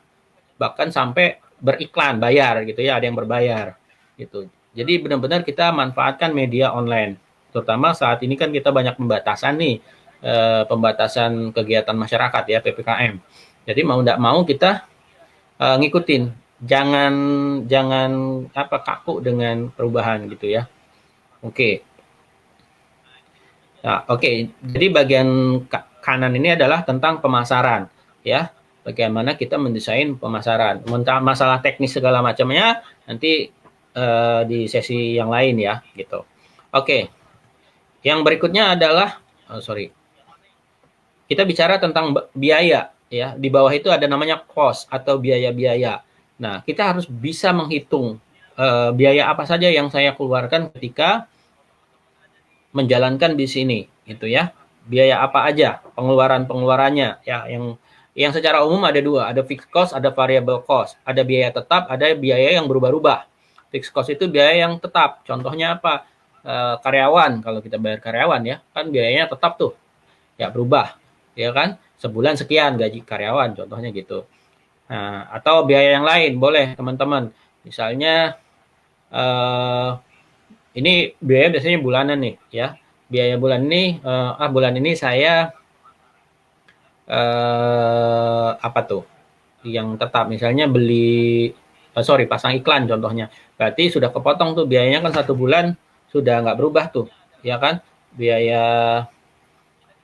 Bahkan sampai beriklan, bayar gitu ya, ada yang berbayar gitu. Jadi benar-benar kita manfaatkan media online. Terutama saat ini kan kita banyak pembatasan nih, pembatasan kegiatan masyarakat ya, PPKM. Jadi mau tidak mau kita ngikutin, jangan jangan apa kaku dengan perubahan gitu ya. Oke. Nah, oke. Jadi bagian kanan ini adalah tentang pemasaran ya. Bagaimana kita mendesain pemasaran. Masalah teknis segala macamnya nanti di sesi yang lain ya gitu. Oke. Yang berikutnya adalah kita bicara tentang biaya ya. Di bawah itu ada namanya cost atau biaya-biaya. Nah, kita harus bisa menghitung biaya apa saja yang saya keluarkan ketika menjalankan bisnis ini, gitu ya. Biaya apa aja pengeluarannya, ya. Yang secara umum ada dua, ada fixed cost, ada variable cost, ada biaya tetap, ada biaya yang berubah-ubah. Fixed cost itu biaya yang tetap. Contohnya apa? Karyawan, kalau kita bayar karyawan ya, kan biayanya tetap tuh, ya berubah, ya kan? Sebulan sekian gaji karyawan, contohnya gitu. Nah, atau biaya yang lain boleh teman-teman. Misalnya ini biaya biasanya bulanan nih ya. Biaya bulan ini bulan ini saya apa tuh? Yang tetap misalnya beli pasang iklan contohnya. Berarti sudah kepotong tuh biayanya kan 1 bulan sudah nggak berubah tuh, ya kan? Biaya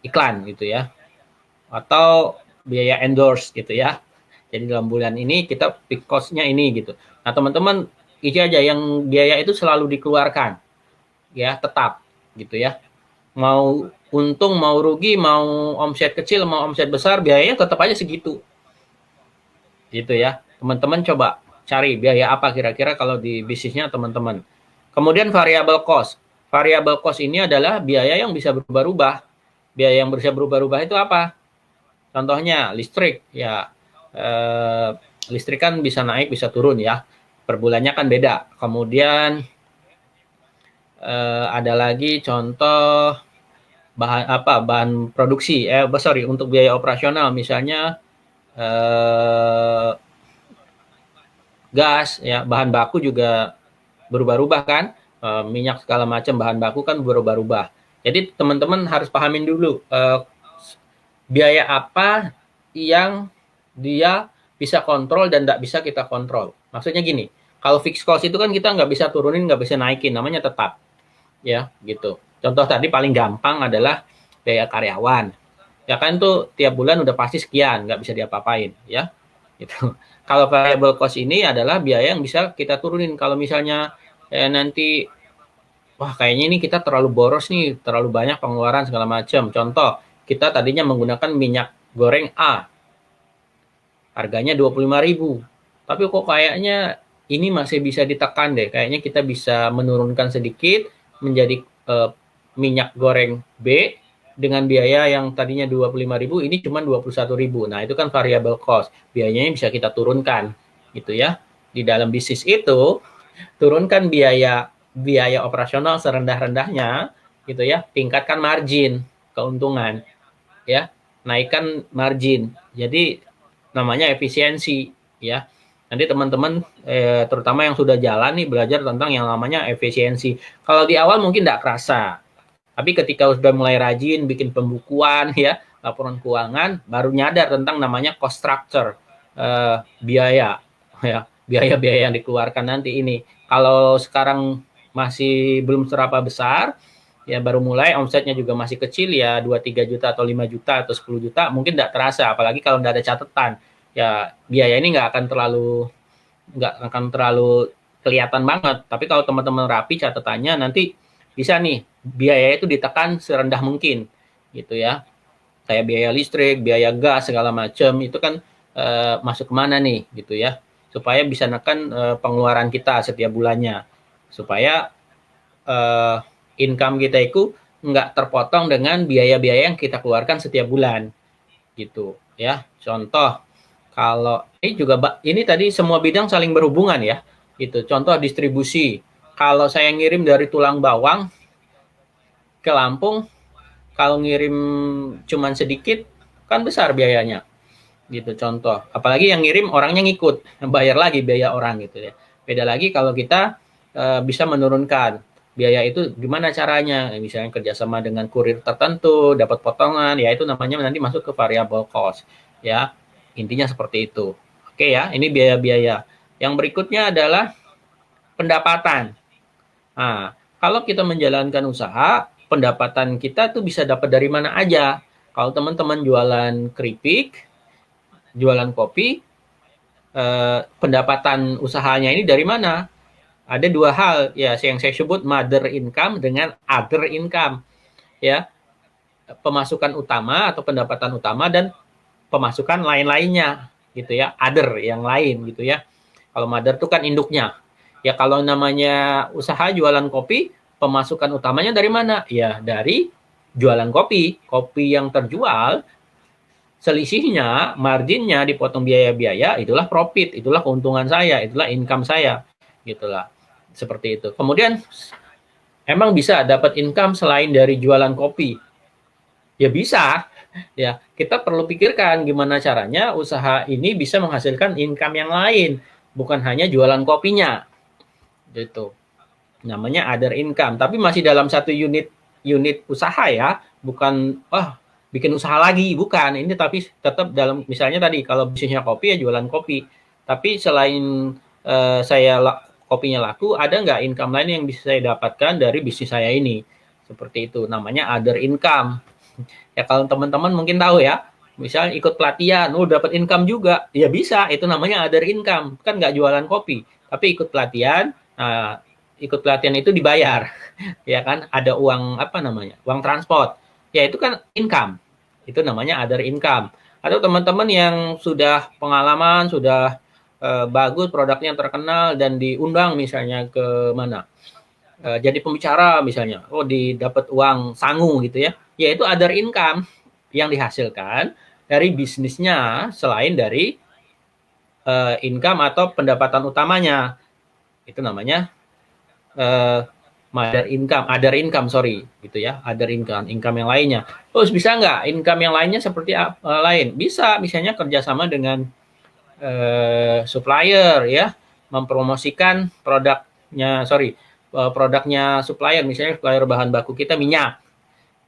iklan gitu ya. Atau biaya endorse gitu ya. Jadi dalam bulan ini kita pick cost-nya ini gitu. Nah, teman-teman isi aja yang biaya itu selalu dikeluarkan ya, tetap gitu ya. Mau untung, mau rugi, mau omset kecil, mau omset besar, biayanya tetap aja segitu. Gitu ya. Teman-teman coba cari biaya apa kira-kira kalau di bisnisnya teman-teman. Kemudian variable cost. Variable cost ini adalah biaya yang bisa berubah-ubah. Biaya yang bisa berubah-ubah itu apa? Contohnya listrik ya, listrik kan bisa naik bisa turun ya, per bulannya kan beda. Kemudian ada lagi contoh bahan produksi, untuk biaya operasional misalnya gas ya, bahan baku juga berubah-ubah kan, minyak segala macam bahan baku kan berubah-ubah. Jadi teman-teman harus pahamin dulu biaya apa yang dia bisa kontrol dan tidak bisa kita kontrol. Maksudnya gini, kalau fixed cost itu kan kita nggak bisa turunin, nggak bisa naikin, namanya tetap. Ya, gitu. Contoh tadi paling gampang adalah biaya karyawan. Ya kan tuh tiap bulan udah pasti sekian, nggak bisa diapa-apain, ya. Gitu. Kalau variable cost ini adalah biaya yang bisa kita turunin. Kalau misalnya nanti, wah kayaknya ini kita terlalu boros nih, terlalu banyak pengeluaran segala macam. Contoh, kita tadinya menggunakan minyak goreng A, harganya 25.000. Tapi kok kayaknya ini masih bisa ditekan deh. Kayaknya kita bisa menurunkan sedikit menjadi minyak goreng B dengan biaya yang tadinya 25.000 ini cuma 21.000. Nah, itu kan variable cost. Biayanya bisa kita turunkan gitu ya. Di dalam bisnis itu turunkan biaya operasional serendah-rendahnya gitu ya, tingkatkan margin keuntungan ya, naikkan margin. Jadi namanya efisiensi ya. Nanti teman-teman terutama yang sudah jalan nih belajar tentang yang namanya efisiensi. Kalau di awal mungkin tidak kerasa, tapi ketika sudah mulai rajin bikin pembukuan ya, laporan keuangan, baru nyadar tentang namanya cost structure, biaya ya, biaya-biaya yang dikeluarkan nanti ini. Kalau sekarang masih belum seberapa besar, ya baru mulai omsetnya juga masih kecil ya 2-3 juta atau 5 juta atau 10 juta mungkin tidak terasa, apalagi kalau tidak ada catatan ya biaya ini nggak akan terlalu kelihatan banget. Tapi kalau teman-teman rapi catatannya nanti bisa nih biaya itu ditekan serendah mungkin gitu ya. Kayak biaya listrik, biaya gas segala macam itu kan masuk kemana nih gitu ya, supaya bisa nekan pengeluaran kita setiap bulannya, supaya income kita itu nggak terpotong dengan biaya-biaya yang kita keluarkan setiap bulan gitu ya. Contoh kalau ini tadi semua bidang saling berhubungan ya gitu. Contoh distribusi, kalau saya ngirim dari Tulang Bawang ke Lampung, kalau ngirim cuman sedikit kan besar biayanya gitu. Contoh apalagi yang ngirim orangnya ngikut, bayar lagi biaya orang gitu ya. Beda lagi kalau kita bisa menurunkan biaya itu, gimana caranya, misalnya kerjasama dengan kurir tertentu dapat potongan ya, itu namanya nanti masuk ke variable cost ya, intinya seperti itu. Oke ya, ini biaya-biaya. Yang berikutnya adalah pendapatan. Nah, kalau kita menjalankan usaha, pendapatan kita tuh bisa dapat dari mana aja. Kalau teman-teman jualan keripik, jualan kopi, pendapatan usahanya ini dari mana? Ada dua hal ya yang saya sebut mother income dengan other income ya, pemasukan utama atau pendapatan utama dan pemasukan lain-lainnya gitu ya, other yang lain gitu ya. Kalau mother itu kan induknya. Ya kalau namanya usaha jualan kopi, pemasukan utamanya dari mana? Ya dari jualan kopi. Kopi yang terjual, selisihnya, marginnya dipotong biaya-biaya, itulah profit, itulah keuntungan saya, itulah income saya, gitulah. Seperti itu. Kemudian emang bisa dapat income selain dari jualan kopi? Ya bisa. Ya, kita perlu pikirkan gimana caranya usaha ini bisa menghasilkan income yang lain, bukan hanya jualan kopinya. Gitu. Namanya other income, tapi masih dalam satu unit unit usaha ya, bukan bikin usaha lagi, bukan. Ini tapi tetap dalam, misalnya tadi kalau bisnisnya kopi ya jualan kopi. Tapi selain saya kopinya laku, ada nggak income lain yang bisa saya dapatkan dari bisnis saya ini? Seperti itu, namanya other income. Ya kalau teman-teman mungkin tahu ya, misalnya ikut pelatihan, dapat income juga, ya bisa, itu namanya other income. Kan nggak jualan kopi, tapi ikut pelatihan, ikut pelatihan itu dibayar, ya kan, ada uang apa namanya, uang transport, ya itu kan income, itu namanya other income. Atau teman-teman yang sudah pengalaman, sudah bagus, produknya terkenal dan diundang misalnya ke mana, jadi pembicara misalnya, didapat uang sangu gitu ya, yaitu other income yang dihasilkan dari bisnisnya selain dari income atau pendapatan utamanya, itu namanya other income, sorry, gitu ya, other income, income yang lainnya. Terus bisa nggak income yang lainnya seperti lain? Bisa, misalnya kerjasama dengan supplier ya, mempromosikan produknya supplier, misalnya supplier bahan baku kita minyak,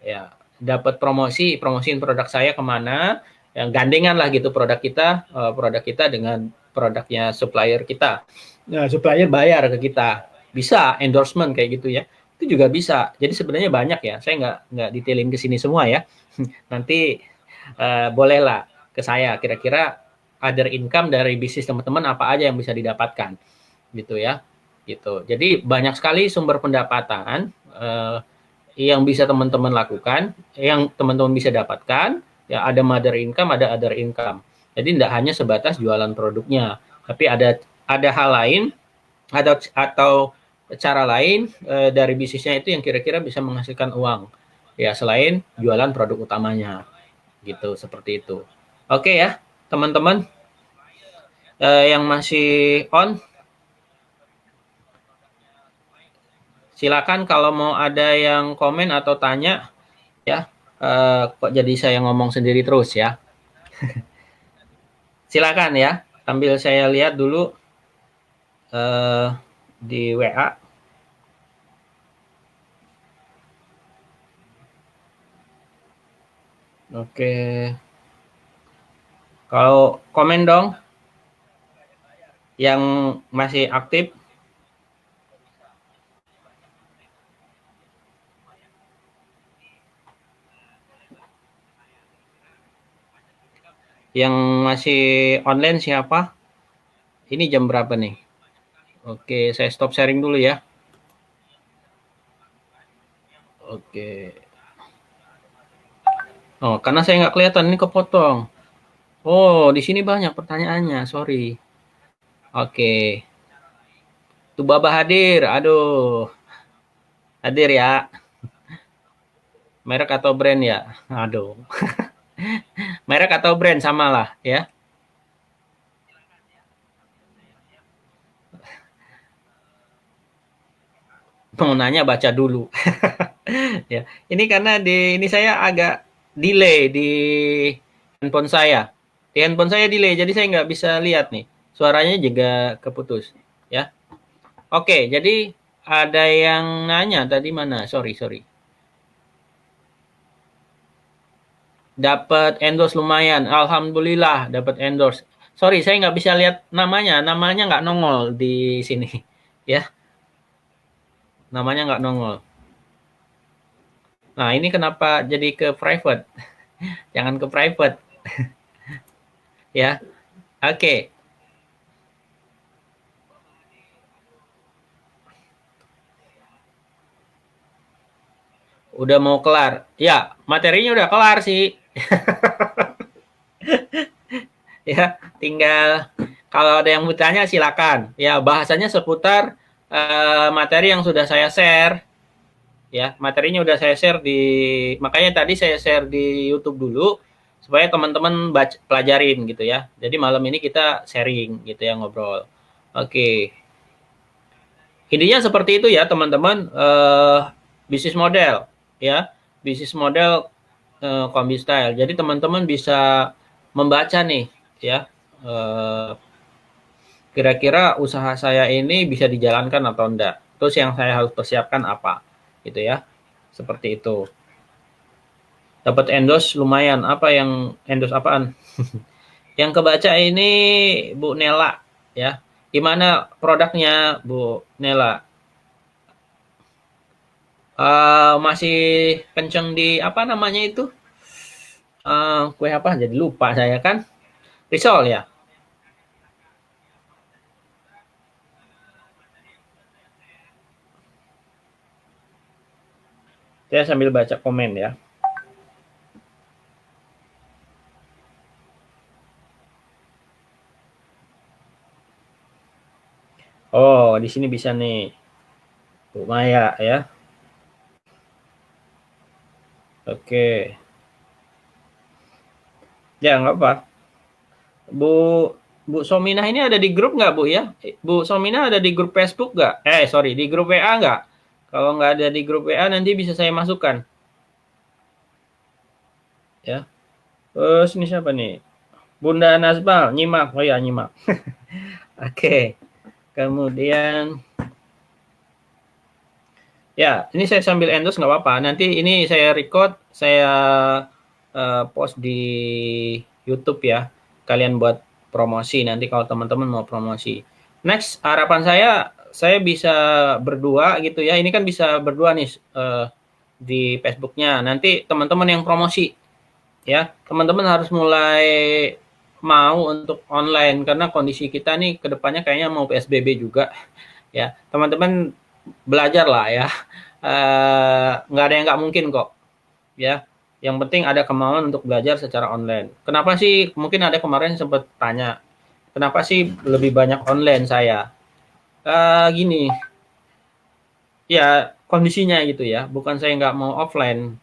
ya dapat promosiin produk saya kemana, yang gandengan lah gitu produk kita dengan produknya supplier kita. Nah, supplier bayar ke kita, bisa endorsement kayak gitu ya, itu juga bisa. Jadi sebenarnya banyak ya, saya nggak detailin ke sini semua ya. Nanti bolehlah ke saya, kira-kira other income dari bisnis teman-teman apa aja yang bisa didapatkan gitu ya, gitu. Jadi banyak sekali sumber pendapatan yang bisa teman-teman lakukan, yang teman-teman bisa dapatkan. Ya ada mother income, ada other income. Jadi tidak hanya sebatas jualan produknya, tapi ada hal lain, atau cara lain dari bisnisnya itu yang kira-kira bisa menghasilkan uang ya, selain jualan produk utamanya, gitu, seperti itu. Oke ya teman-teman, yang masih on, silakan kalau mau ada yang komen atau tanya ya. Kok jadi saya ngomong sendiri terus ya. Silakan ya, sambil saya lihat dulu di WA. Oke, kalau komen dong yang masih aktif. Yang masih online siapa? Ini jam berapa nih? Oke, saya stop sharing dulu ya. Oke. Oh, karena saya nggak kelihatan, ini kepotong. Oh, di sini banyak pertanyaannya, sorry. Oke. Tuh Baba hadir, aduh. Hadir ya. Merek atau brand ya? Aduh. Merek atau brand sama lah ya. Mau nanya baca dulu. Ya, ini karena ini saya agak delay di handphone saya. Di handphone saya delay, jadi saya nggak bisa lihat nih. Suaranya juga keputus. Ya. Oke, jadi ada yang nanya tadi mana? Sorry. Dapat endorse lumayan. Alhamdulillah dapat endorse. Sorry, saya nggak bisa lihat namanya. Namanya nggak nongol di sini. Ya, namanya nggak nongol. Nah, ini kenapa jadi ke private? Jangan ke private. Ya, oke. Udah mau kelar. Ya, materinya udah kelar sih. Ya, tinggal Kalau ada yang bertanya silakan. Ya, bahasanya seputar materi yang sudah saya share. Ya, materinya udah saya share makanya tadi saya share di YouTube dulu supaya teman-teman pelajarin gitu ya. Jadi malam ini kita sharing gitu ya, ngobrol. Oke. Intinya seperti itu ya teman-teman, bisnis model ya, bisnis model Kombi Style. Jadi teman-teman bisa membaca nih ya, kira-kira usaha saya ini bisa dijalankan atau enggak. Terus yang saya harus persiapkan apa gitu ya. Seperti itu. Dapat endorse lumayan. Apa yang endorse apaan? Yang kebaca ini Bu Nela ya. Gimana produknya Bu Nela? Masih kenceng di apa namanya itu? Kue apa? Jadi lupa saya kan. Risol ya. Saya sambil baca komen ya. Oh, di sini bisa nih. Bu Maya ya. Oke. Ya, nggak apa. Bu Bu Sominah ini ada di grup nggak, Bu ya? Bu Sominah ada di grup Facebook nggak? Sorry, di grup WA nggak? Kalau nggak ada di grup WA nanti bisa saya masukkan. Ya. Terus ini siapa nih? Bunda Nazbal, nyimak. Oh ya, nyimak. Oke. Kemudian ya, ini saya sambil endorse nggak apa-apa. Nanti ini saya record, saya post di YouTube ya. Kalian buat promosi nanti kalau teman-teman mau promosi. Next, harapan saya bisa berdua gitu ya. Ini kan bisa berdua nih di Facebooknya. Nanti teman-teman yang promosi ya. Teman-teman harus mulai mau untuk online karena kondisi kita nih kedepannya kayaknya mau PSBB juga ya. Teman-teman belajar lah ya. Nggak ada yang nggak mungkin kok ya. Yang penting ada kemauan untuk belajar secara online. Kenapa sih, mungkin ada kemarin sempat tanya, kenapa sih lebih banyak online saya? Gini, ya kondisinya gitu ya, bukan saya nggak mau offline.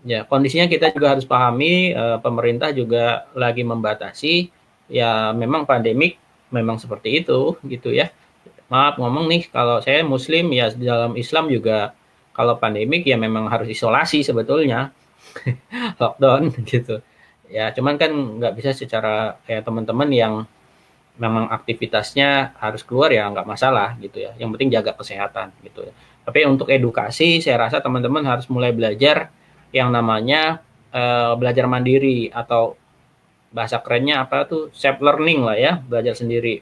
Ya, kondisinya kita juga harus pahami, pemerintah juga lagi membatasi, ya memang pandemik memang seperti itu gitu ya. Maaf ngomong nih, kalau saya muslim ya dalam Islam juga kalau pandemik ya memang harus isolasi sebetulnya, lockdown gitu. Ya cuman kan nggak bisa secara kayak teman-teman yang memang aktivitasnya harus keluar ya nggak masalah gitu ya. Yang penting jaga kesehatan gitu ya. Tapi untuk edukasi saya rasa teman-teman harus mulai belajar yang namanya belajar mandiri atau bahasa kerennya apa tuh self learning lah ya, belajar sendiri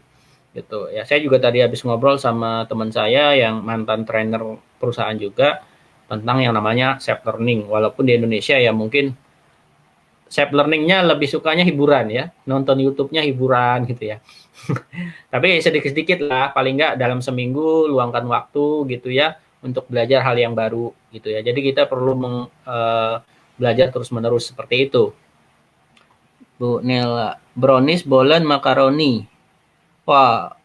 gitu ya. Saya juga tadi habis ngobrol sama teman saya yang mantan trainer perusahaan juga tentang yang namanya self learning, walaupun di Indonesia ya mungkin self learningnya lebih sukanya hiburan ya, nonton YouTube-nya hiburan gitu ya. Tapi sedikit-sedikit lah, paling nggak dalam seminggu luangkan waktu gitu ya untuk belajar hal yang baru gitu ya. Jadi kita perlu belajar terus-menerus seperti itu. Bu Nela, brownies, bolen, makaroni. Wah,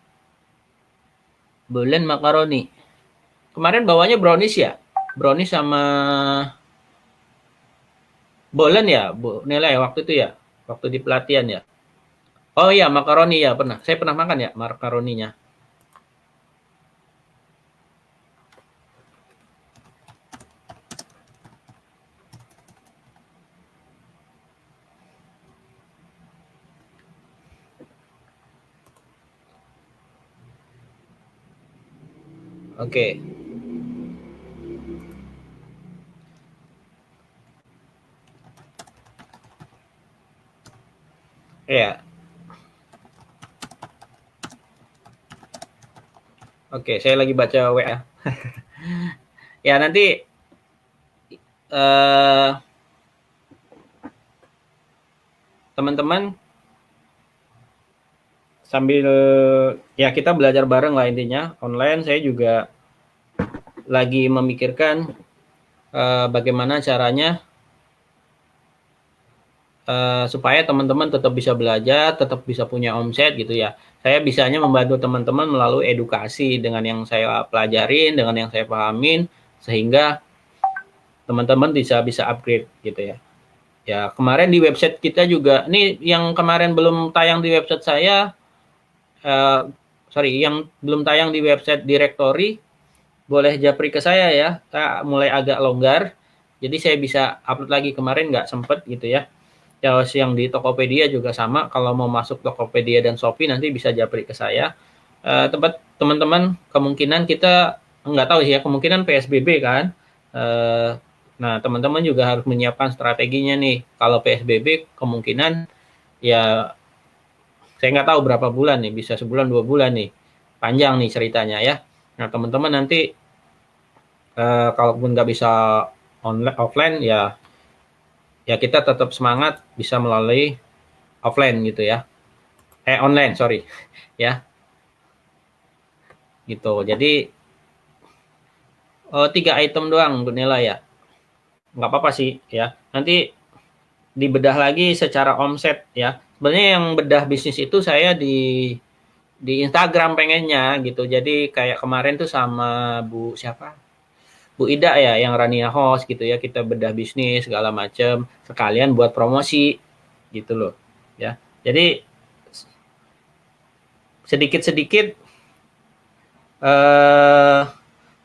bolen, makaroni. Kemarin bawanya brownies ya? Brownies sama bolen ya, Bu Nela ya waktu itu ya? Waktu di pelatihan ya? Oh iya, makaroni ya pernah. Saya pernah makan ya makaroninya. Oke. Ya. Oke, saya lagi baca WA. Ya nanti eh, teman-teman sambil ya kita belajar bareng lah intinya online. Saya juga lagi memikirkan bagaimana caranya supaya teman-teman tetap bisa belajar, tetap bisa punya omset gitu ya. Saya bisanya membantu teman-teman melalui edukasi dengan yang saya pelajarin, dengan yang saya pahamin, sehingga teman-teman bisa bisa upgrade gitu ya. Ya, kemarin di website kita juga, nih yang kemarin belum tayang di website saya, eh, sorry, yang belum tayang di website Directory, boleh japri ke saya ya, mulai agak longgar, jadi saya bisa upload lagi, kemarin nggak sempet gitu ya. Terus yang di Tokopedia juga sama, kalau mau masuk Tokopedia dan Shopee nanti bisa japri ke saya. Tempat teman-teman, kemungkinan kita nggak tahu sih ya, kemungkinan PSBB kan. Eh, nah, teman-teman juga harus menyiapkan strateginya nih. Kalau PSBB kemungkinan ya saya nggak tahu berapa bulan nih, bisa sebulan 2 bulan nih, panjang nih ceritanya ya. Nah, teman-teman nanti kalaupun nggak bisa online offline ya, ya kita tetap semangat bisa melalui offline gitu ya. Online, sorry. Ya, gitu. Jadi 3 item doang untuk nilai ya. Nggak apa-apa sih ya. Nanti dibedah lagi secara omset ya. Sebenarnya yang bedah bisnis itu saya di Instagram pengennya gitu. Jadi kayak kemarin tuh sama Bu siapa? Bu Ida ya yang Rania host gitu ya. Kita bedah bisnis segala macam sekalian buat promosi gitu loh. Ya. Jadi sedikit-sedikit eh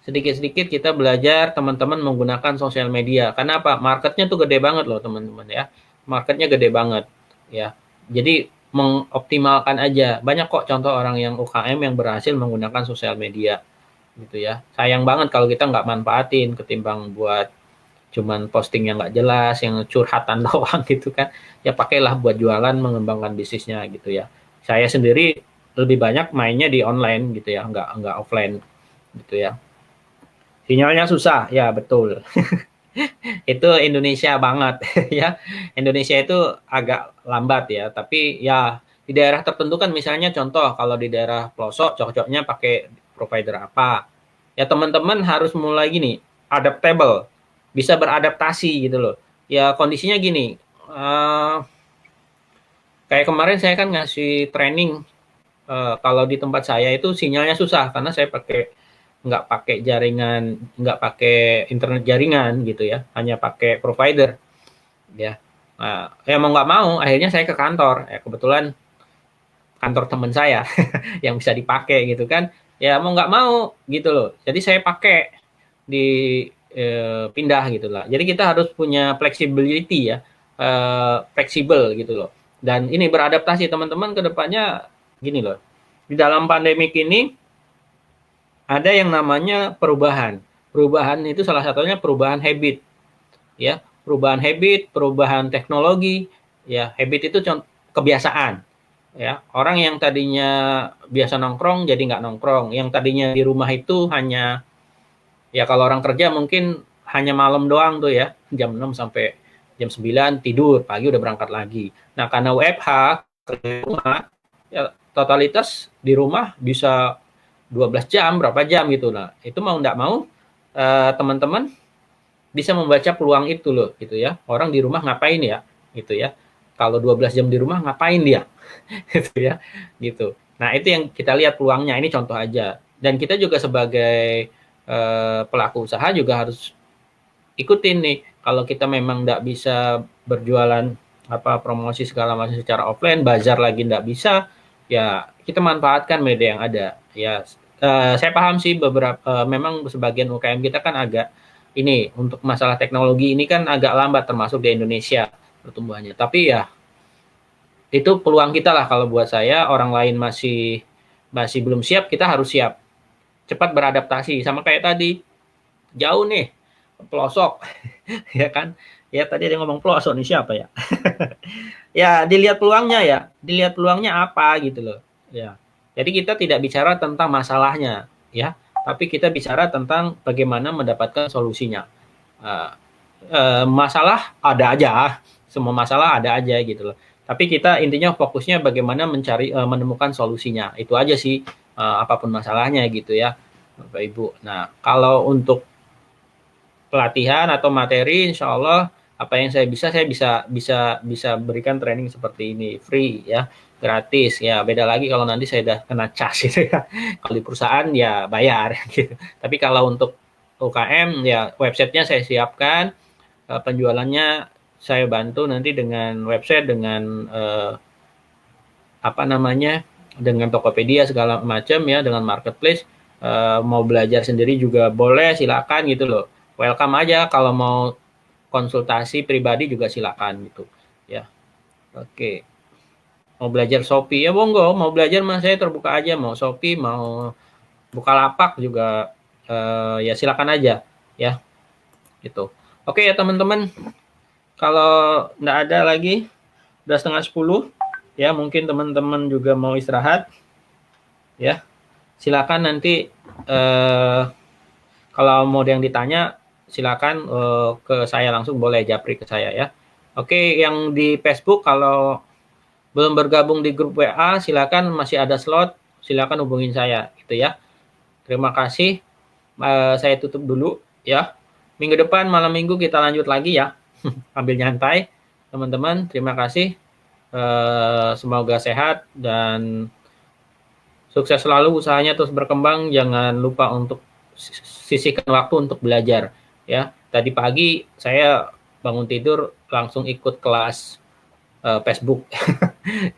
sedikit-sedikit kita belajar teman-teman menggunakan sosial media. Karena apa? Marketnya tuh gede banget loh teman-teman ya. Marketnya gede banget ya. Jadi mengoptimalkan aja. Banyak kok contoh orang yang UKM yang berhasil menggunakan sosial media gitu ya. Sayang banget kalau kita nggak manfaatin ketimbang buat cuman posting yang nggak jelas, yang curhatan doang gitu kan. Ya pakailah buat jualan, mengembangkan bisnisnya gitu ya. Saya sendiri lebih banyak mainnya di online gitu ya, nggak offline gitu ya. Sinyalnya susah, ya betul. Itu Indonesia banget ya. Indonesia itu agak lambat ya, tapi ya di daerah tertentu kan misalnya contoh kalau di daerah pelosok cocoknya pakai provider apa. Ya teman-teman harus mulai gini, adaptable, bisa beradaptasi gitu loh. Ya kondisinya gini, kayak kemarin saya kan ngasih training, kalau di tempat saya itu sinyalnya susah karena saya nggak pakai jaringan, nggak pakai internet jaringan gitu ya, hanya pakai provider ya. Nah, ya mau nggak mau akhirnya saya ke kantor ya, kebetulan kantor teman saya yang bisa dipakai gitu kan, ya mau nggak mau gitu loh, jadi saya pakai di pindah gitu lah. Jadi kita harus punya flexibility ya, fleksibel gitu loh. Dan ini beradaptasi teman-teman ke depannya gini loh. Di dalam pandemik ini ada yang namanya perubahan. Perubahan itu salah satunya perubahan habit, ya. Perubahan habit, perubahan teknologi, ya. Habit itu kebiasaan, ya. Orang yang tadinya biasa nongkrong jadi nggak nongkrong. Yang tadinya di rumah itu hanya, ya kalau orang kerja mungkin hanya malam doang tuh ya, jam 6 sampai jam 9 tidur, pagi udah berangkat lagi. Nah, karena WFH, kerja di rumah, ya totalitas di rumah bisa 12 jam, berapa jam gitu. Nah, itu mau nggak mau teman-teman bisa membaca peluang itu loh gitu ya. Orang di rumah ngapain ya gitu ya. Kalau 12 jam di rumah ngapain dia gitu ya. Gitu. Nah, itu yang kita lihat peluangnya. Ini contoh aja. Dan kita juga sebagai pelaku usaha juga harus ikutin nih. Kalau kita memang nggak bisa berjualan apa promosi segala macam secara offline, bazar lagi nggak bisa, ya kita manfaatkan media yang ada. Ya, saya paham sih beberapa memang sebagian UKM kita kan agak ini untuk masalah teknologi ini kan agak lambat termasuk di Indonesia pertumbuhannya. Tapi ya itu peluang kita lah kalau buat saya, orang lain masih masih belum siap, kita harus siap. Cepat beradaptasi sama kayak tadi. Jauh nih pelosok ya kan. Ya tadi ada yang ngomong pelosok nih siapa ya? Ya dilihat peluangnya ya, dilihat peluangnya apa gitu loh. Ya. Jadi kita tidak bicara tentang masalahnya ya, tapi kita bicara tentang bagaimana mendapatkan solusinya. Uh, Masalah ada aja, semua masalah ada aja gitu loh. Tapi kita intinya fokusnya bagaimana mencari menemukan solusinya. Itu aja sih, apapun masalahnya gitu ya, Bapak Ibu. Nah, kalau untuk pelatihan atau materi insya Allah apa yang saya bisa berikan training seperti ini free ya, gratis ya. Beda lagi kalau nanti saya udah kena cas gitu ya. Kalau di perusahaan ya bayar gitu. Tapi kalau untuk UKM ya websitenya saya siapkan, penjualannya saya bantu nanti dengan website, dengan apa namanya, dengan Tokopedia segala macam ya, dengan marketplace. Mau belajar sendiri juga boleh, silakan gitu loh. Welcome aja, kalau mau konsultasi pribadi juga silakan gitu ya. Oke, mau belajar Shopee ya monggo, mau belajar mas saya terbuka aja, mau Shopee mau Bukalapak juga ya silakan aja ya gitu. Oke ya teman-teman, kalau nggak ada lagi, udah 9:30 ya, mungkin teman-teman juga mau istirahat ya. Silakan nanti kalau mau yang ditanya silakan ke saya langsung, boleh japri ke saya ya. Oke, yang di Facebook kalau belum bergabung di grup WA silakan, masih ada slot, silakan hubungin saya gitu ya. Terima kasih. Saya tutup dulu ya. Minggu depan malam minggu kita lanjut lagi ya. Ambil nyantai teman-teman. Terima kasih. Semoga sehat dan sukses selalu usahanya, terus berkembang. Jangan lupa untuk sisihkan waktu untuk belajar ya. Tadi pagi saya bangun tidur langsung ikut kelas Facebook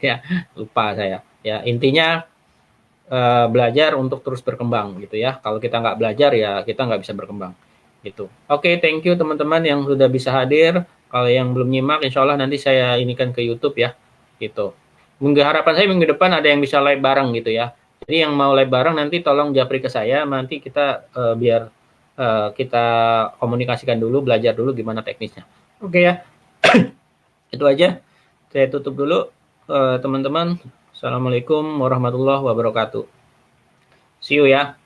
ya, lupa saya ya. Intinya belajar untuk terus berkembang gitu ya. Kalau kita nggak belajar ya kita nggak bisa berkembang gitu. Oke, thank you teman-teman yang sudah bisa hadir. Kalau yang belum nyimak, insya Allah nanti saya inikan ke YouTube ya gitu. Harapan saya minggu depan ada yang bisa live bareng gitu ya. Jadi yang mau live bareng nanti tolong japri ke saya, nanti kita biar kita komunikasikan dulu, belajar dulu gimana teknisnya. Oke ya, itu aja. Saya tutup dulu teman-teman. Assalamualaikum warahmatullahi wabarakatuh. See you ya.